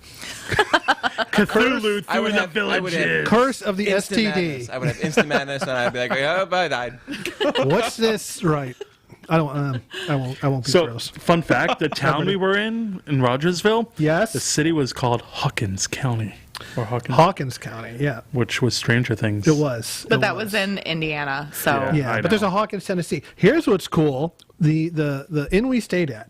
Cthulhu I would through the have- I would have- villages. Curse of the Instant STD. madness. I would have instant madness, and I'd be like, "Oh, I died." What's this? Right. I don't. I won't be So, gross. fun fact: the town we were in Rogersville, Yes. the city was called Hawkins County, or Hawkins County. Yeah, which was Stranger Things. it was. But It that was in Indiana, so Yeah. Yeah, I but there's know. a Hawkins, Tennessee. Here's what's cool. The inn we stayed at,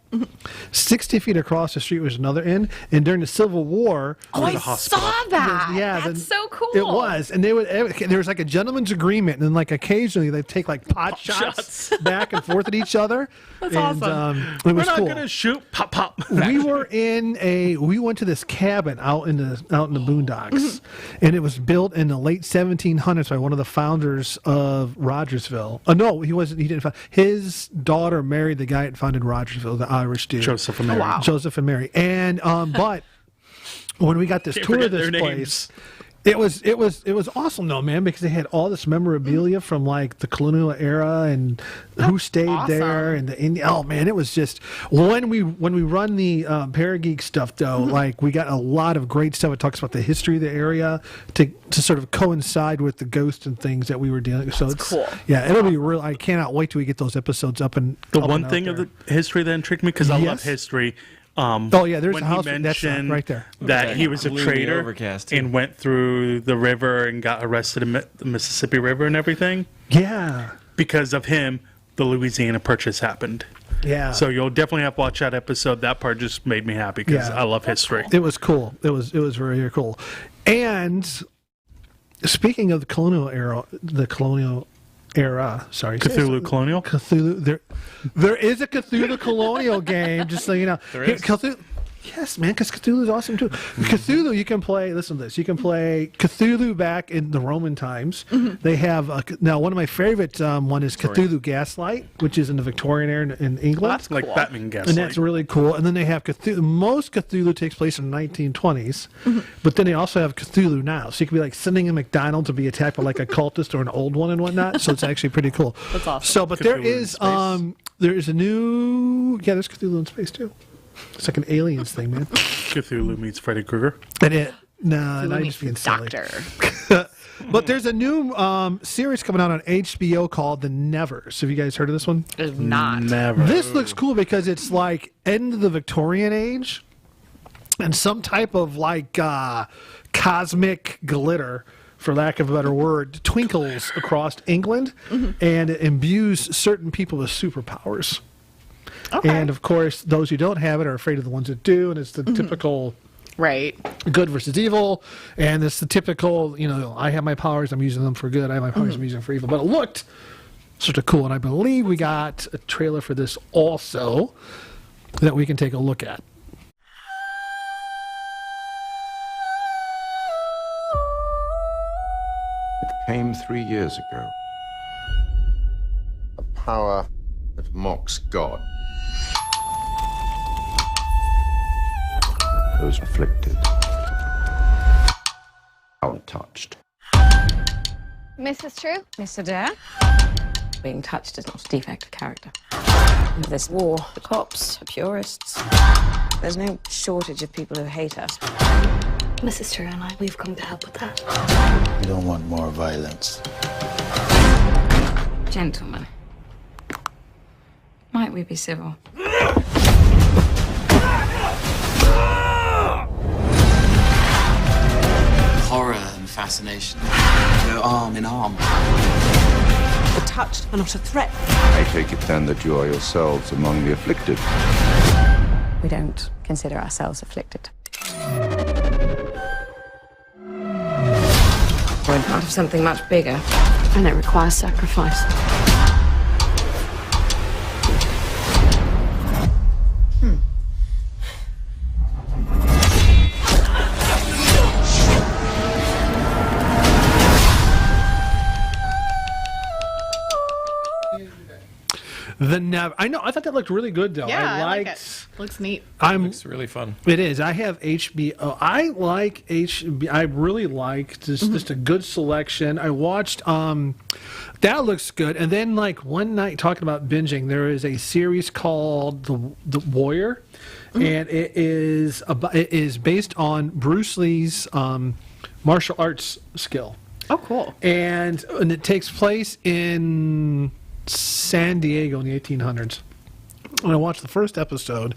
60 feet across the street was another inn, and during the Civil War, I saw that. yeah, That's so cool. it was, and there was like a gentleman's agreement, and then like occasionally they take like pot shots back and forth at each other. That's and, awesome. It We're was not cool. gonna shoot. Pop, pop. We went to this cabin out in the boondocks, and it was built in the late 1700s by one of the founders of Rogersville. No, he wasn't. He didn't found. His daughter married the guy that founded Rogersville, the Irish dude, Joseph and Mary. wow. Joseph and Mary. And but when we got this Can't tour of forget this their place. It was awesome though, man, because they had all this memorabilia from like the colonial era and who stayed there and the Indian. Oh man, it was just when we run the Parageek stuff though, like we got a lot of great stuff. It talks about the history of the area to sort of coincide with the ghosts and things that we were dealing with. So it's cool. Yeah, it'll be real. I cannot wait till we get those episodes up and The up one and thing out of there. the history that intrigued me, because I love Yes. history. Oh yeah, there's when a house he that's mentioned right there. that he was a Gloomy traitor overcast, too. and went through the river and got arrested in the Mississippi River and everything. Yeah, Because of him, the Louisiana Purchase happened. yeah. So you'll definitely have to watch that episode. That part just made me happy because Yeah. I love history. It was cool. It was very, very cool. And speaking of the colonial era, sorry, Cthulhu Colonial. Cthulhu. There is a Cthulhu Colonial game. Just so you know, There is? Cthulhu. Yes, man, because Cthulhu is awesome too. Cthulhu, you can play. Listen to this. You can play Cthulhu back in the Roman times. They have now one of my favorite one is Cthulhu Gaslight, which is in the Victorian era in England. That's Like cool. Batman Gaslight. And that's really cool. And then they have Cthulhu. Most Cthulhu takes place in the 1920s, but then they also have Cthulhu now. So you can be like sending a McDonald to be attacked by like a cultist or an old one and whatnot. So it's actually pretty cool. That's awesome. So, but Cthulhu in there is a new there's Cthulhu in space too. It's like an aliens thing, man. Cthulhu meets Freddy Krueger. And now Cthulhu you're meets just being silly. Doctor. But there's a new series coming out on HBO called The Nevers. Have you guys heard of this one? Is not. Never. This looks cool because it's like end of the Victorian age and some type of like cosmic glitter, for lack of a better word, twinkles across England and it imbues certain people with superpowers. Okay. And of course, those who don't have it are afraid of the ones that do, and it's the typical Right. good versus evil, and it's the typical, I have my powers, I'm using them for good, I have my powers, I'm using them for evil. But it looked sort of cool, and I believe we got a trailer for this also that we can take a look at. It came 3 years ago. A power that mocks God. Those afflicted. Untouched. Mrs. True? Mr. Dare? Being touched is not a defect of character. This war, the cops, the purists. There's no shortage of people who hate us. Mrs. True and I, we've come to help with that. You don't want more violence. Gentlemen, might we be civil? Horror and fascination go arm in arm. The touched are not a threat. I take it then that you are yourselves among the afflicted. We don't consider ourselves afflicted. We're part of something much bigger. And it requires sacrifice. I know. I thought that looked really good, though. Yeah, I like liked, it. Looks neat. Looks really fun. It is. I have HBO. I like HBO. I really like just a good selection. I watched. That looks good. And then, like one night, talking about binging, there is a series called The Warrior, and it is based on Bruce Lee's martial arts skill. Oh, cool. And it takes place in San Diego in the 1800s. And I watched the first episode,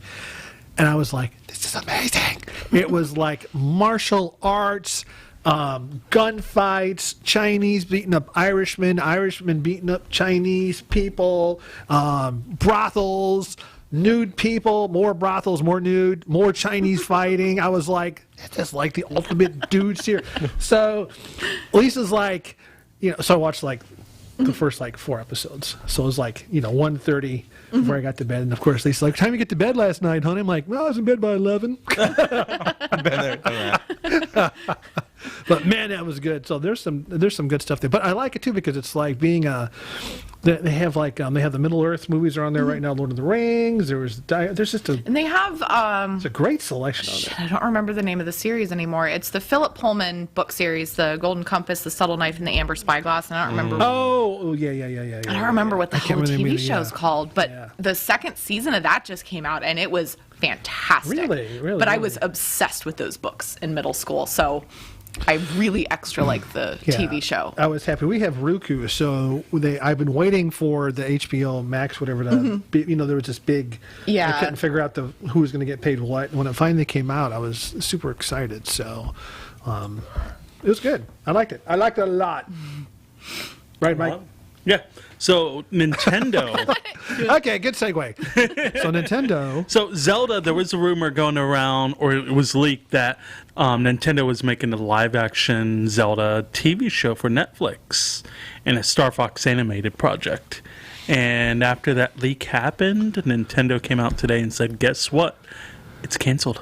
and I was like, this is amazing. It was like martial arts, gunfights, Chinese beating up Irishmen, Irishmen beating up Chinese people, brothels, nude people, more brothels, more nude, more Chinese fighting. I was like, it's just like the ultimate dudes here. So Lisa's like, so I watched like the first like 4 episodes. So it was like, 1:30 before I got to bed. And of course, Lisa's like, time you get to bed last night, honey? I'm like, well, I was in bed by 11. I've been there, done that. But man, that was good. So there's some good stuff there. But I like it too because it's like being they have like they have the Middle Earth movies are on there right now. Lord of the Rings. There's just and they have it's a great selection on there. I don't remember the name of the series anymore. It's the Philip Pullman book series, The Golden Compass, The Subtle Knife, and The Amber Spyglass. And I don't remember. Oh yeah. I don't remember what the whole TV show's called, but the second season of that just came out, and it was fantastic. Really. But I was obsessed with those books in middle school, so I really extra like the TV show. I was happy. We have Roku, so I've been waiting for the HBO Max, whatever. There was this big. Yeah. I couldn't figure out who was going to get paid what. When it finally came out, I was super excited. So, it was good. I liked it. I liked it a lot. Right, Mike? Yeah. So Nintendo. Okay, good segue. So Nintendo. So Zelda, there was a rumor going around, or it was leaked that Nintendo was making a live-action Zelda TV show for Netflix in a Star Fox animated project. And after that leak happened, Nintendo came out today and said, "Guess what? It's canceled."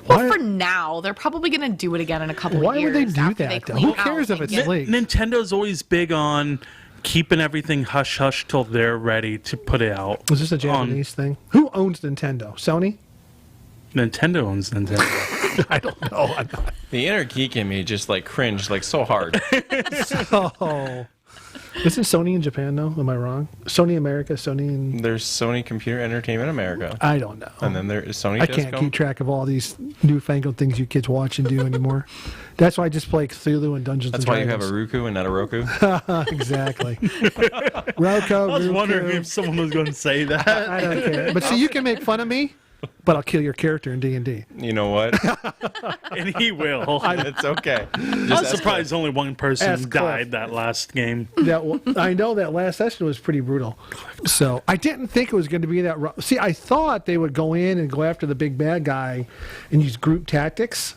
Well, for now, they're probably going to do it again in a couple of Why years. would they do that? Who cares if it's leaked? Nintendo's always big on keeping everything hush-hush till they're ready to put it out. Was this a Japanese thing? Who owns Nintendo? Sony? Nintendo owns Nintendo. I don't know. I'm not. The inner geek in me just like cringed like so hard. So, isn't Sony in Japan though? Am I wrong? Sony America, Sony in... There's Sony Computer Entertainment America. I don't know. And then there's Sony I Disco. can't keep track of all these newfangled things you kids watch and do anymore. That's why I just play Cthulhu and Dungeons That's and why Dragons. you have a Roku and not a Roku. Exactly. Roku, I was wondering if someone was going to say that. I don't care. But see, you can make fun of me, but I'll kill your character in D&D. You know what? And he will. It's okay. I was surprised only one person Ask died that last game. I know that last session was pretty brutal. So I didn't think it was going to be that rough. See, I thought they would go in and go after the big bad guy and use group tactics.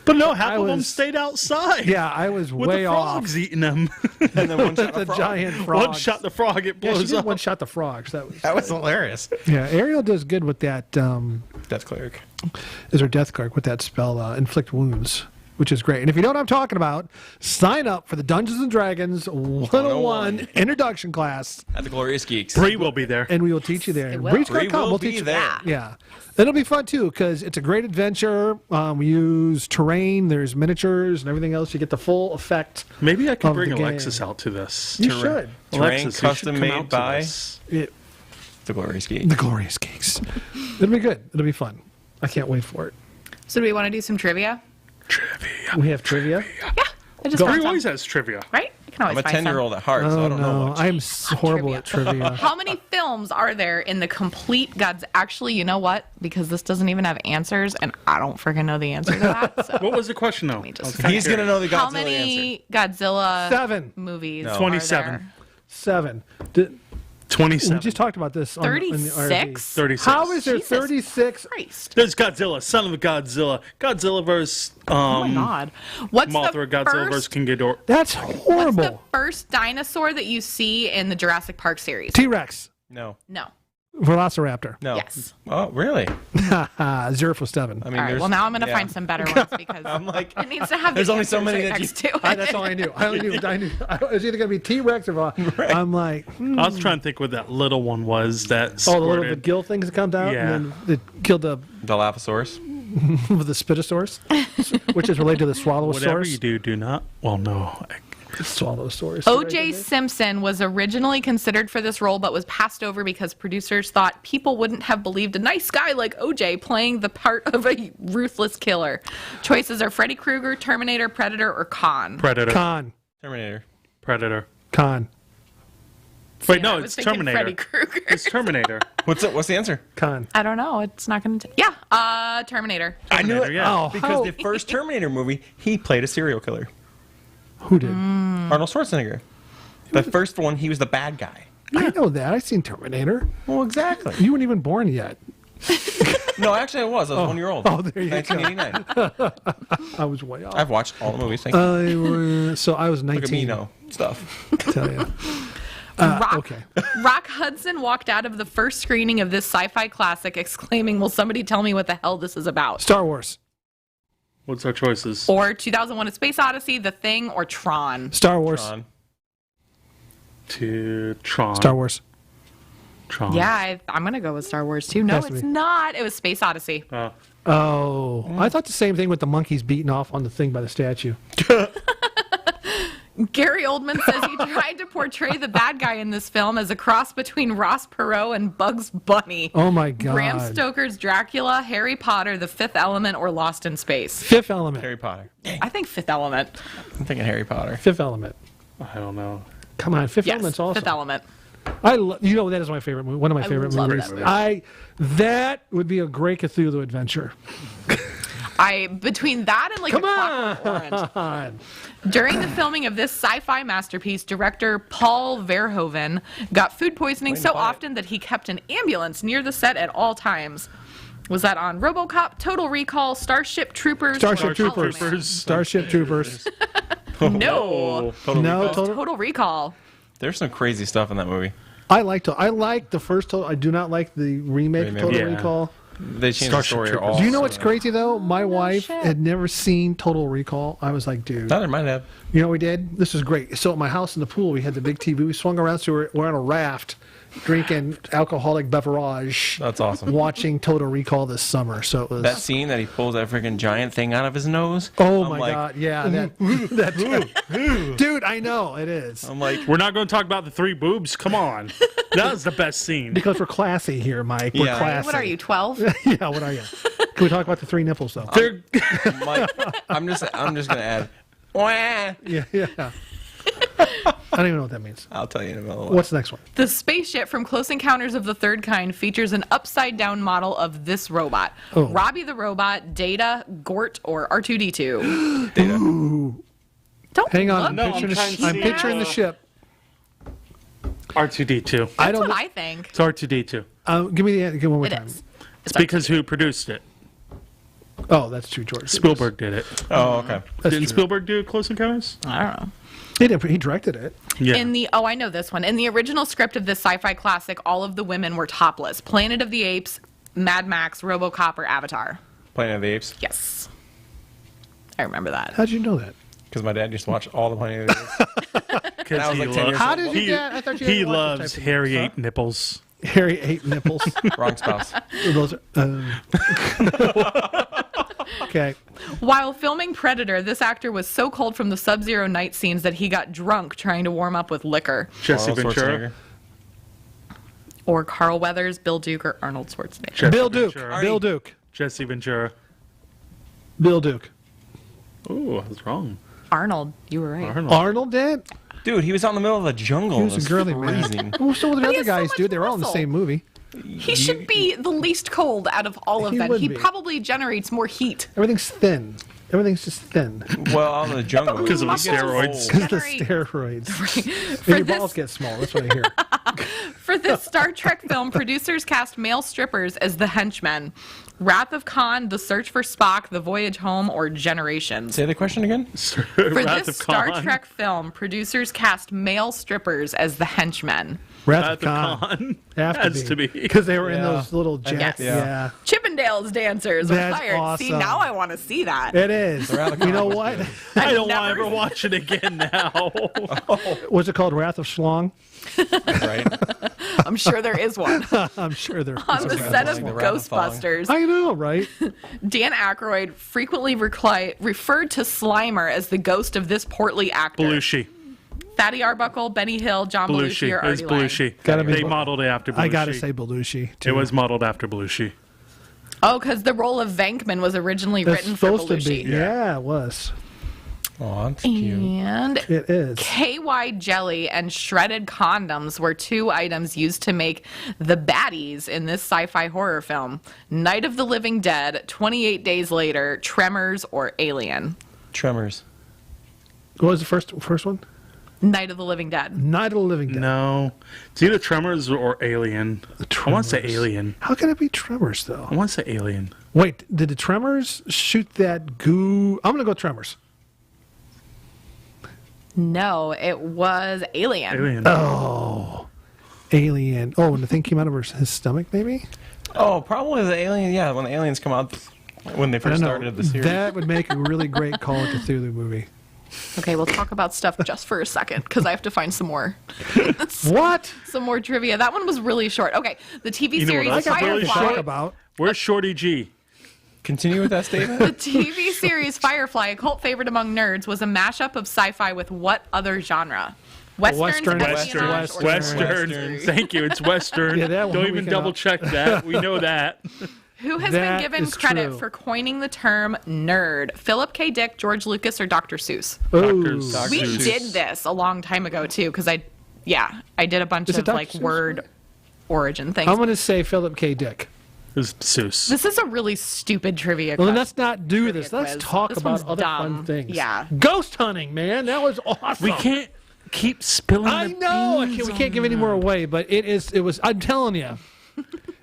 But no, half of them stayed outside. Yeah, I was with way the off. frogs eating them. And then one shot the the frog. giant frog. One shot the frog, it Yeah, she blows did up. one shot the frogs. That was hilarious. Yeah, Ariel does good with that. Death Cleric. Is her death clerk with that spell, inflict wounds, which is great. And if you don't know what I'm talking about, sign up for the Dungeons and Dragons 101 introduction class. At the Glorious Geeks. Bree will be there. And we will teach you there. It will. Bree's gonna Bree come. will We'll be teach you there. Yeah. It'll be fun too because it's a great adventure. We use terrain. There's miniatures and everything else. You get the full effect. Maybe I can of bring the Alexis game. out to this. You should. Terrain Alexis, you custom should come made out to by this. the Glorious Geeks. The Glorious Geeks. It'll be good. It'll be fun. I can't wait for it. So do we want to do some trivia? We have trivia. Yeah. I just Bree want some, always has trivia. right? I can always I'm a find some. 10-year-old at heart, so I don't know much. I'm horrible at trivia. How many films are there in the complete Gods? Actually, you know what? Because this doesn't even have answers, and I don't freaking know the answer to that. So What was the question, though? He's going to know the Godzilla how many Godzilla 7. movies? No. are 27. there? 7. 27. We just talked about this on, in the RV. 36? 36. How is there Jesus 36? Christ. There's Godzilla, son of Godzilla. Godzilla versus Oh my God. What's Mothra, the Godzilla versus first, King Ghidorah. That's what's the horrible. first dinosaur that you see in the Jurassic Park series? T-Rex. No. No. Velociraptor. No. Yes. Oh, really? 0 for 7. I mean, All right. Well, now I'm going to find some better ones because I'm like, it needs to have. there's the only so answers many right that you- next to it. That's all I knew. I knew. It was either going to be T-Rex or Right. I'm like, I was trying to think what that little one was that oh, the little the squirted. gill things that comes out, Yeah. and then it killed the Dilophosaurus. the Spinosaurus, which is related to the Whatever Swallowosaurus. you do not. Well, no. Swallowosaurus. O.J. Simpson was originally considered for this role, but was passed over because producers thought people wouldn't have believed a nice guy like O.J. playing the part of a ruthless killer. Choices are Freddy Krueger, Terminator, Predator, or Khan. Predator. Con. Terminator. Predator. Con. Wait, I no, was it's thinking Terminator. Freddy Krueger. It's Terminator. What's the answer? Con. I don't know. It's not going to. Yeah. Terminator. I knew it. yeah. Oh, Because how- the first Terminator movie, he played a serial killer. Who did? Arnold Schwarzenegger. The first one, he was the bad guy. I know that. I've seen Terminator. Well, exactly. You weren't even born yet. No, actually, I was. I was 1 year old. Oh, there you go. 1989. I was way off. I've watched all the movies. Thank you. So I was 19. Look at me know stuff. I tell you. Okay. Rock Hudson walked out of the first screening of this sci-fi classic exclaiming, "Will somebody tell me what the hell this is about?" Star Wars. What's our choices? Or 2001: A Space Odyssey, The Thing, or Tron. Star Wars. Tron. To Tron. Star Wars. Tron. Yeah, I'm going to go with Star Wars too. No, Has to it's be. not. It was Space Odyssey. Oh, I thought the same thing with the monkeys beating off on the thing by the statue. Gary Oldman says he tried to portray the bad guy in this film as a cross between Ross Perot and Bugs Bunny. Oh my God. Bram Stoker's Dracula, Harry Potter, The Fifth Element, or Lost in Space. Fifth Element. Harry Potter. I think Fifth Element. I'm thinking Harry Potter. Fifth Element. I don't know. Come on, Fifth Yes, Element's awesome. Fifth Element. You know that is my favorite movie. One of my favorite love movies. that movie. That would be a great Cthulhu adventure. Between that and like Come a Clockwork Orange. on. During the filming of this sci-fi masterpiece, director Paul Verhoeven got food poisoning so often that he kept an ambulance near the set at all times. Was that on RoboCop, Total Recall, Starship Troopers, Starship or Troopers. Hollow Man? Starship Troopers. No. Total Recall. There's some crazy stuff in that movie. I like the first Total. I do not like the remake of Total Yeah. Recall. They changed Starship the story Troopers. all. Do you know what's crazy though? My wife had never seen Total Recall. I was like, dude. Neither might have. You know what we did? This is great. So at my house in the pool, we had the big TV. We swung around, so we're on a raft, drinking alcoholic beverage. That's awesome. Watching Total Recall this summer. So it was That scene that he pulls that freaking giant thing out of his nose. Oh I'm my like, God! Yeah, that dude. I know it is I'm like, We're not going to talk about the three boobs. Come on. That was the best scene. because we're classy here, Mike. We're Yeah. classy. What are you, 12? Yeah, what are you? Can we talk about the three nipples though? They're- I'm just gonna add. Wah. Yeah. I don't even know what that means. I'll tell you in a minute. What's the next one? The spaceship from Close Encounters of the Third Kind features an upside-down model of this robot. Oh. Robbie the Robot, Data, Gort, or R2-D2. Data. Don't Hang on, look I'm No, picturing, I'm trying to I'm see. picturing the ship. R2D2. That's I don't. what I think. It's R2D2. Give me the give one more It time. is. It's because who produced it? Oh, that's true, George. Spielberg did it. Oh, okay. That's Didn't true. Spielberg do Close Encounters? I don't know. He directed it. Yeah. I know this one. In the original script of this sci-fi classic, all of the women were topless. Planet of the Apes, Mad Max, RoboCop, or Avatar. Planet of the Apes. Yes. I remember that. How'd you know that? Because my dad used to watch all the Planet of the Apes. Because I was like 10 years How old. did you get? I thought you He had to watch loves this type of hairy movie. ape nipples. Harry ate nipples. Wrong spouse. Those okay. While filming Predator, this actor was so cold from the Sub-Zero night scenes that he got drunk trying to warm up with liquor. Jesse Arnold Ventura. Schwarzenegger. Or Carl Weathers, Bill Duke, or Arnold Schwarzenegger. Jesse Bill Duke. Ventura. Bill Duke. Jesse Ventura. Bill Duke. Ooh, I was wrong. Arnold, you were right. Arnold. Arnold did. Dude, he was out in the middle of the jungle. He It was a was girly freezing. man. Well, so were the But he other has so guys, much dude. They were all in the muscle. same movie. He should be the least cold out of all of He them. would He be. probably generates more heat. Everything's thin. Everything's just thin. Well, out in the jungle. Because of the Muscles. steroids. Because of the Generate- steroids. For And your balls this, get small. That's what I hear. for this Star Trek film, producers cast male strippers as the henchmen. Wrath of Khan, The Search for Spock, The Voyage Home, or Generations. Say the question again? For Wrath this of Star Khan. Trek film, producers cast male strippers as the henchmen. Wrath of Khan. Khan. Has to be. Because they were in those little jackets. Yes. Chippendales dancers were That's fired. awesome. See, now I want to see that. It is. You know what? I don't want to ever watch it again now. Was it called Wrath of Schlong? Right. I'm sure there is one. I'm sure there is. On the set of Ghostbusters, I know, right? Dan Aykroyd frequently referred to Slimer as the ghost of this portly actor. Belushi. Fatty Arbuckle, Benny Hill, John Belushi are It's already Belushi. They modeled it after Belushi. I gotta say Belushi. Too. It was modeled after Belushi. Oh, because the role of Venkman was originally written for supposed Belushi. to be. Yeah, it was. Oh, that's cute. And it is. KY jelly and shredded condoms were two items used to make the baddies in this sci-fi horror film. Night of the Living Dead, 28 Days Later, Tremors, or Alien. Tremors. What was the first one? Night of the Living Dead. Night of the Living Dead. No. It's either Tremors or Alien. I want to say Alien. How can it be Tremors, though? I want to say Alien. Wait, did the Tremors shoot that goo? I'm going to go Tremors. No, it was Alien. Alien. Oh. Alien. Oh, when the thing came out of his stomach, maybe? Oh, probably the alien. Yeah, when the aliens come out when they first started the series. That would make a really great Call of Cthulhu movie. Okay, we'll talk about stuff just for a second because I have to find some more. What? Some more trivia. That one was really short. Okay, the TV You know series what else is really Firefly. short? About. Where's Shorty G? Continue with that statement. The TV series Firefly, a cult favorite among nerds, was a mashup of sci-fi with what other genre? Westerns, Western. Thank you. It's Western. Yeah, that one Don't we even can double check that. We know that. Who has That been given is credit true. for coining the term nerd? Philip K. Dick, George Lucas, or Dr. Seuss? Ooh. We did this a long time ago too, because I did a bunch Is it of Dr. like Seuss? word origin things. I'm going to say Philip K. Dick. It was Seuss. This is a really stupid trivia. Well, then question. let's not do this. Let's quiz. talk This about one's other dumb. fun things. Yeah. Ghost hunting, man. That was awesome. We can't keep spilling I the know. beans We can't give any more away, but it was, I'm telling you,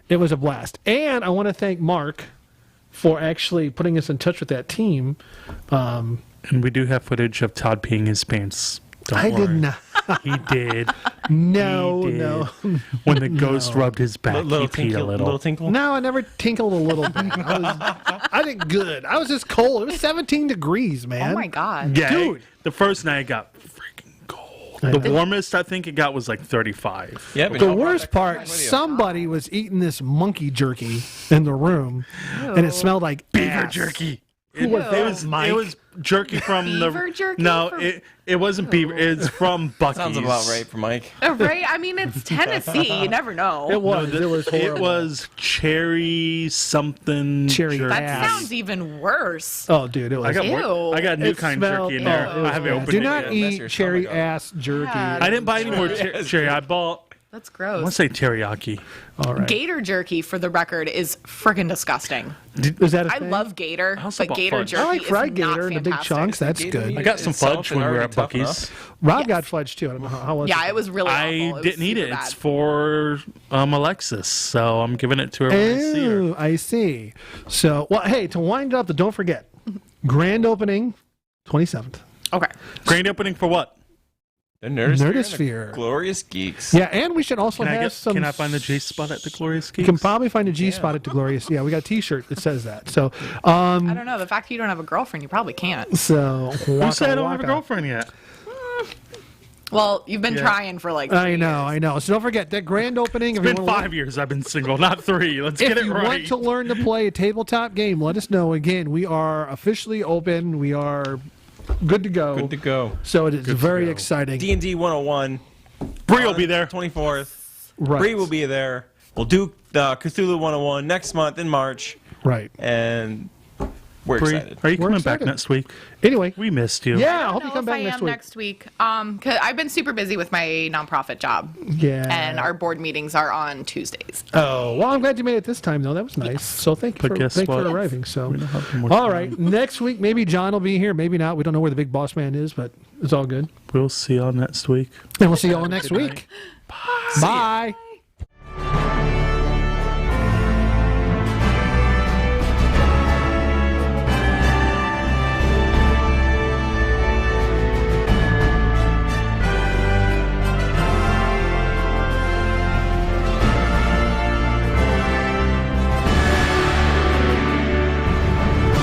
it was a blast. And I want to thank Mark for actually putting us in touch with that team. And we do have footage of Todd peeing his pants. Don't I worry. did not. He did. No, He did. no. When the ghost rubbed his back, Little he peed a little. Little tinkle. No, I never tinkled a little bit. I did good. I was just cold. It was 17 degrees, man. Oh my god. Yeah, Dude. the first night it got freaking cold. The warmest I think it got was like 35. Yeah, but The y'all brought worst that part, video. somebody was eating this monkey jerky in the room, and it smelled like Beaver ass. jerky. Who was that, Mike? It was jerky from Beaver jerky No, from- it wasn't beaver. It's from Buc-ee's. Sounds about right for Mike. Right? I mean, it's Tennessee. You never know. It was. No, it was It horrible. was cherry something. Cherry jerky. That ass. sounds even worse. Oh, dude, it was. I got Ew. I got a new It kind of smelled- jerky in there. oh, it was I haven't bad. opened Do it not yet. Mess eat your cherry stomach up. ass jerky. Yeah. I didn't buy any more cherry. I bought. That's I want to gross. say teriyaki. All right. Gator jerky, for the record, is friggin' disgusting. Is that a I thing? love gator, I also but bought gator fudge. jerky I like fried is not gator in the big fantastic. chunks. That's Gator good. meat I got some itself fudge is when we were already at tough Buc-ee's. Rob Yes. got fudge too. I don't know how was Yeah, it. it was really awful. I was didn't eat super it. It's bad. for Alexis, so I'm giving it to her when I see her. Oh, I see. So, well, hey, to wind up, don't forget, grand opening, 27th. Okay. Grand opening for what? The Nerdosphere. and the Nerdosphere. Glorious Geeks. Yeah, and we should also have some. Can I find the J spot at the Glorious You Geeks? can probably find a G spot at the Glorious. Yeah, we got a T-shirt that says that. So, I don't know. The fact that you don't have a girlfriend, you probably can't. so Who said I don't have a girlfriend yet? Well, you've been Yeah. trying for like 3 I know, years. I know. So don't forget that grand opening. It's been 5 years I've been single, not 3. Let's If get it you right. want to learn to play a tabletop game, let us know. Again, we are officially open. We are good to go. Good to go. So it is Good to very go. exciting. D&D 101. Bree will be there. 24th. Right. Bree will be there. We'll do Cthulhu 101 next month in March. Right. And we're Bree, excited. are you We're coming excited. back next week? Anyway, We missed you. yeah, I I hope don't you know come if I back next am week. next week. 'Cause I've been super busy with my nonprofit job, Yeah. and our board meetings are on Tuesdays. Oh, well, I'm glad you made it this time, though. That was nice. So thank you But for, guess thank you what? for arriving. So, We don't have more all time. right, next week maybe John will be here, maybe not. We don't know where the big boss man is, but it's all good. We'll see y'all next week. And we'll see you all next week. Bye.